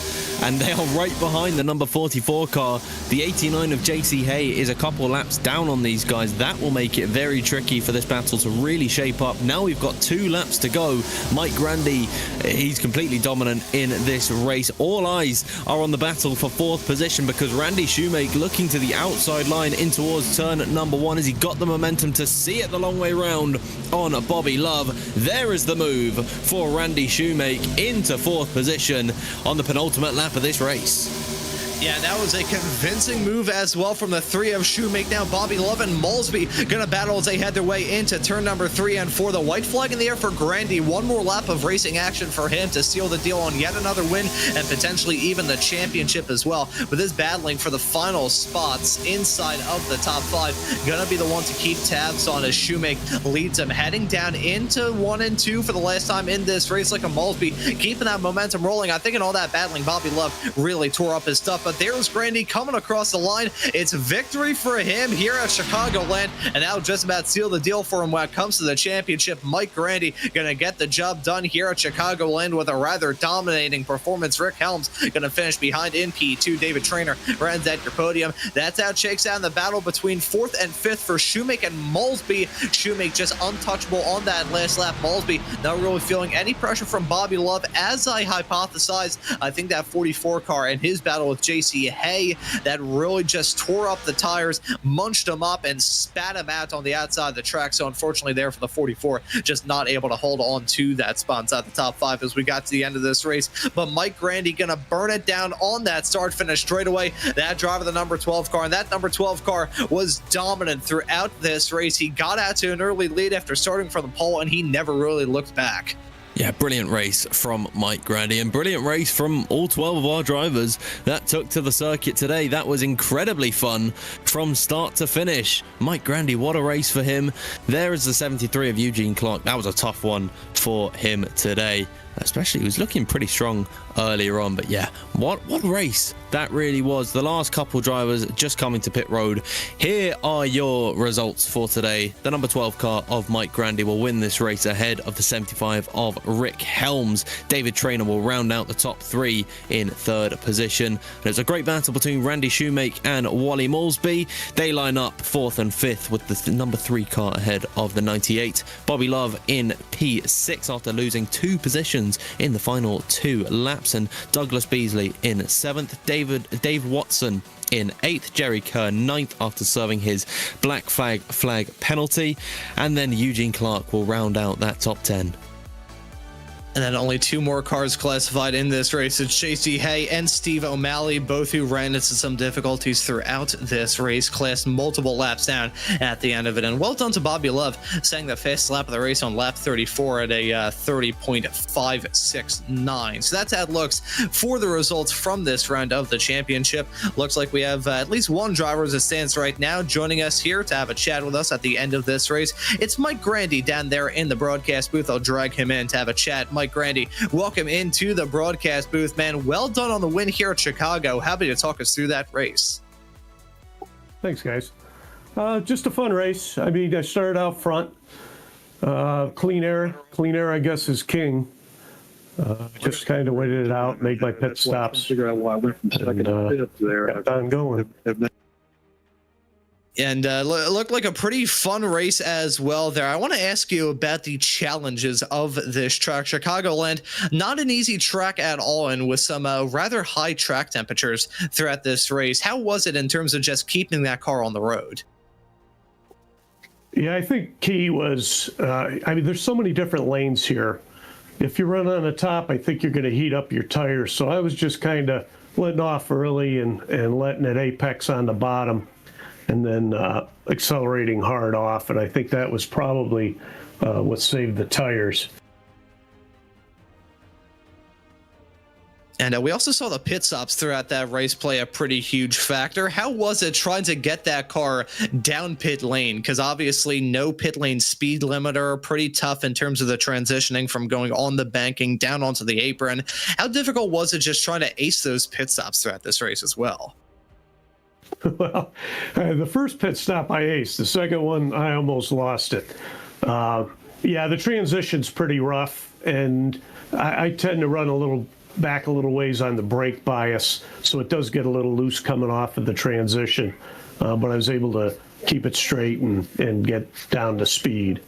and they are right behind the number 44 car. The 89 of JC Hay is a couple laps down on these guys. That will make it very tricky for this battle to really shape up. Now we've got 2 laps to go. Mike Grandy, he's completely dominant in this race. All eyes are on the battle for 4th position because Randy Shoemaker looking to the outside line in towards turn at number 1 as he got the momentum to see it the long way round. around on Bobby Love. There is the move for Randy Shoemake into 4th position on the penultimate lap of this race. Yeah, that was a convincing move as well from the three of Shoemake. Now Bobby Love and Malsby gonna battle as they head their way into turn number 3 and 4. The white flag in the air for Grandy. One more lap of racing action for him to seal the deal on yet another win and potentially even the championship as well. With this battling for the final spots inside of the top 5, gonna be the one to keep tabs on as Shoemake leads him heading down into 1 and 2 for the last time in this race. Like a Malsby keeping that momentum rolling. I think in all that battling, Bobby Love really tore up his stuff. But there's Grandy coming across the line. It's victory for him here at Chicagoland, and now just about seal the deal for him when it comes to the championship. Mike Grandy gonna get the job done here at Chicagoland with a rather dominating performance. Rick Helms gonna finish behind in P2. David Traynor runs at your podium. That's how it shakes out in the battle between 4th and 5th for Shoemake and Malsby. Shoemake just untouchable on that last lap. Malsby not really feeling any pressure from Bobby Love, as I hypothesized. I think that 44 car and his battle with JC Hay that really just tore up the tires, munched him up, and spat him out on the outside of the track. So unfortunately there for the 44, just not able to hold on to that spot inside the top 5 as we got to the end of this race. But Mike Grandy gonna burn it down on that start finish straightaway. That driver, the number 12 car, and that number 12 car was dominant throughout this race. He got out to an early lead after starting from the pole, and he never really looked back. Yeah, brilliant race from Mike Grandy, and brilliant race from all 12 of our drivers that took to the circuit today. That was incredibly fun from start to finish. Mike Grandy, what a race for him. There is the 73 of Eugene Clark. That was a tough one for him today. Especially, he was looking pretty strong earlier on, but yeah, what race that really was. The last couple drivers just coming to pit road. Here are your results for today. The number 12 car of Mike Grandy will win this race ahead of the 75 of Rick Helms. David Traynor will round out the top 3 in 3rd position. There's a great battle between Randy Shoemake and Wally Malsby. They line up 4th and 5th with the number 3 car ahead of the 98. Bobby Love in P6 after losing 2 positions in the final 2 laps, and Douglas Beasley in 7th. Dave Watson in 8th, Jerry Kerr 9th after serving his black flag penalty, and then Eugene Clark will round out that top 10. And then only 2 more cars classified in this race. It's JC Hay and Steve O'Malley, both who ran into some difficulties throughout this race, classed multiple laps down at the end of it. And well done to Bobby Love, saying the fastest lap of the race on lap 34 at a 30.569. So that's how it looks for the results from this round of the championship. Looks like we have at least one driver as it stands right now joining us here to have a chat with us at the end of this race. It's Mike Grandy down there in the broadcast booth. I'll drag him in to have a chat. Mike Grandy, welcome into the broadcast booth, man. Well done on the win here at Chicago. Happy to talk us through that race. Thanks, guys. Just a fun race. I mean, I started out front. Clean air, I guess, is king. Just kind of waited it out, made my pit stops, figure out why I went from second to fifth there. Kept on going. And looked like a pretty fun race as well there. I want to ask you about the challenges of this track. Chicagoland, not an easy track at all, and with some rather high track temperatures throughout this race. How was it in terms of just keeping that car on the road? Yeah, I think key was, I mean, there's so many different lanes here. If you run on the top, I think you're going to heat up your tires. So I was just kind of letting off early and letting it apex on the bottom, and then accelerating hard off. And I think that was probably what saved the tires. And we also saw the pit stops throughout that race play a pretty huge factor. How was it trying to get that car down pit lane? Because obviously no pit lane speed limiter, pretty tough in terms of the transitioning from going on the banking down onto the apron. How difficult was it just trying to ace those pit stops throughout this race as well? Well, the first pit stop I aced. The second one, I almost lost it. Yeah, the transition's pretty rough, and I tend to run back a little ways on the brake bias, so it does get a little loose coming off of the transition. But I was able to keep it straight and get down to speed.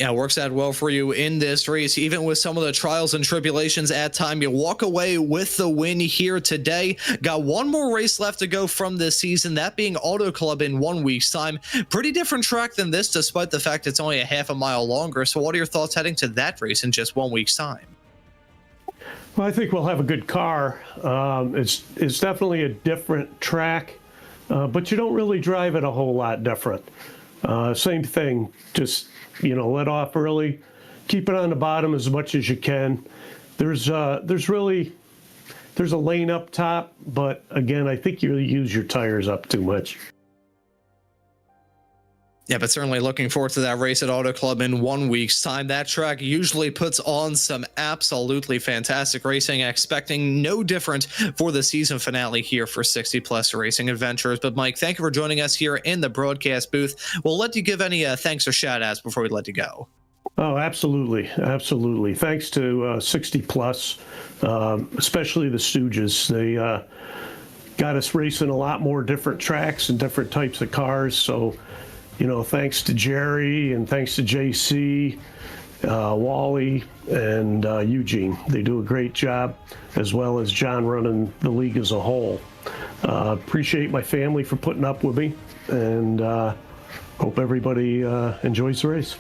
Yeah, it works out well for you in this race. Even with some of the trials and tribulations at time, you walk away with the win here today. Got one more race left to go from this season, that being Auto Club in 1 week's time. Pretty different track than this, despite the fact it's only a half a mile longer. So what are your thoughts heading to that race in just 1 week's time? Well, I think we'll have a good car. It's definitely a different track, but you don't really drive it a whole lot different. Same thing, just let off early, keep it on the bottom as much as you can. There's a lane up top, but again, I think you use your tires up too much. Yeah, but certainly looking forward to that race at Auto Club in 1 week's time. That track usually puts on some absolutely fantastic racing, expecting no different for the season finale here for 60 Plus Racing Adventures. But Mike, thank you for joining us here in the broadcast booth. We'll let you give any thanks or shout outs before we let you go. Oh, absolutely. Absolutely. Thanks to 60 Plus, especially the Stooges. They got us racing a lot more different tracks and different types of cars. So, thanks to Jerry and thanks to JC, Wally, and Eugene. They do a great job, as well as John running the league as a whole. Appreciate my family for putting up with me, and hope everybody enjoys the race.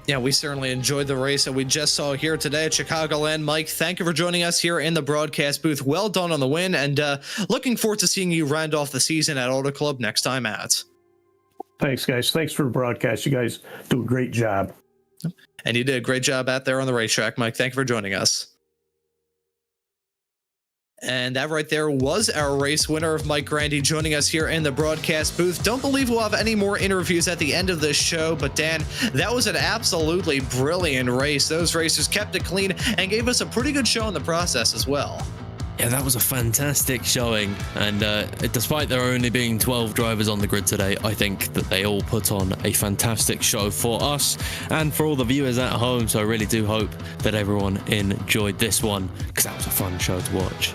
Yeah, we certainly enjoyed the race that we just saw here today at Chicagoland. Mike, thank you for joining us here in the broadcast booth. Well done on the win, and looking forward to seeing you round off the season at Auto Club next time out. Thanks, guys. Thanks for the broadcast. You guys do a great job. And you did a great job out there on the racetrack, Mike. Thank you for joining us. And that right there was our race winner of Mike Grandy joining us here in the broadcast booth. Don't believe we'll have any more interviews at the end of this show, but Dan, that was an absolutely brilliant race. Those racers kept it clean and gave us a pretty good show in the process as well. Yeah, that was a fantastic showing, and despite there only being 12 drivers on the grid today, I think that they all put on a fantastic show for us and for all the viewers at home. So I really do hope that everyone enjoyed this one, because that was a fun show to watch.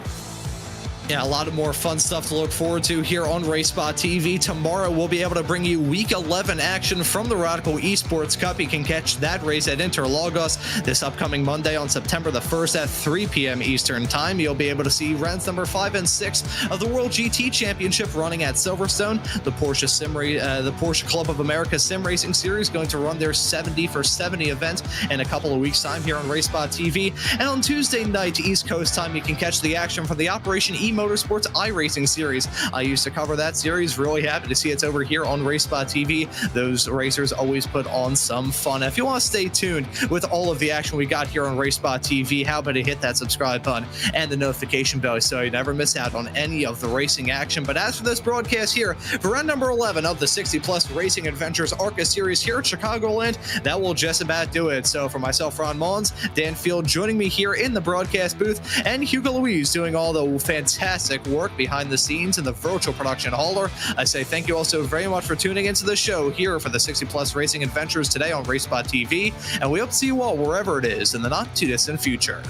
Yeah, a lot of more fun stuff to look forward to here on RaceSpotTV. Tomorrow, we'll be able to bring you Week 11 action from the Radical Esports Cup. You can catch that race at Interlagos this upcoming Monday on September the 1st at 3 p.m. Eastern Time. You'll be able to see rounds number 5 and 6 of the World GT Championship running at Silverstone. The Porsche Club of America Sim Racing Series going to run their 70 for 70 event in a couple of weeks' time here on RaceSpotTV. And on Tuesday night, East Coast time, you can catch the action from the Operation E Motorsports iRacing series. I used to cover that series. Really happy to see it's over here on RaceSpotTV. Those racers always put on some fun. If you want to stay tuned with all of the action we got here on RaceSpotTV, how about you hit that subscribe button and the notification bell so you never miss out on any of the racing action. But as for this broadcast here, for round number 11 of the 60 Plus Racing Adventures ARCA series here at Chicagoland, that will just about do it. So for myself, Ron Mullins, Dan Field joining me here in the broadcast booth, and Hugo Louise doing all the fantastic work behind the scenes in the virtual production hauler, I say thank you all so very much for tuning into the show here for the 60 Plus Racing Adventures today on RaceSpotTV, and we hope to see you all wherever it is in the not too distant future.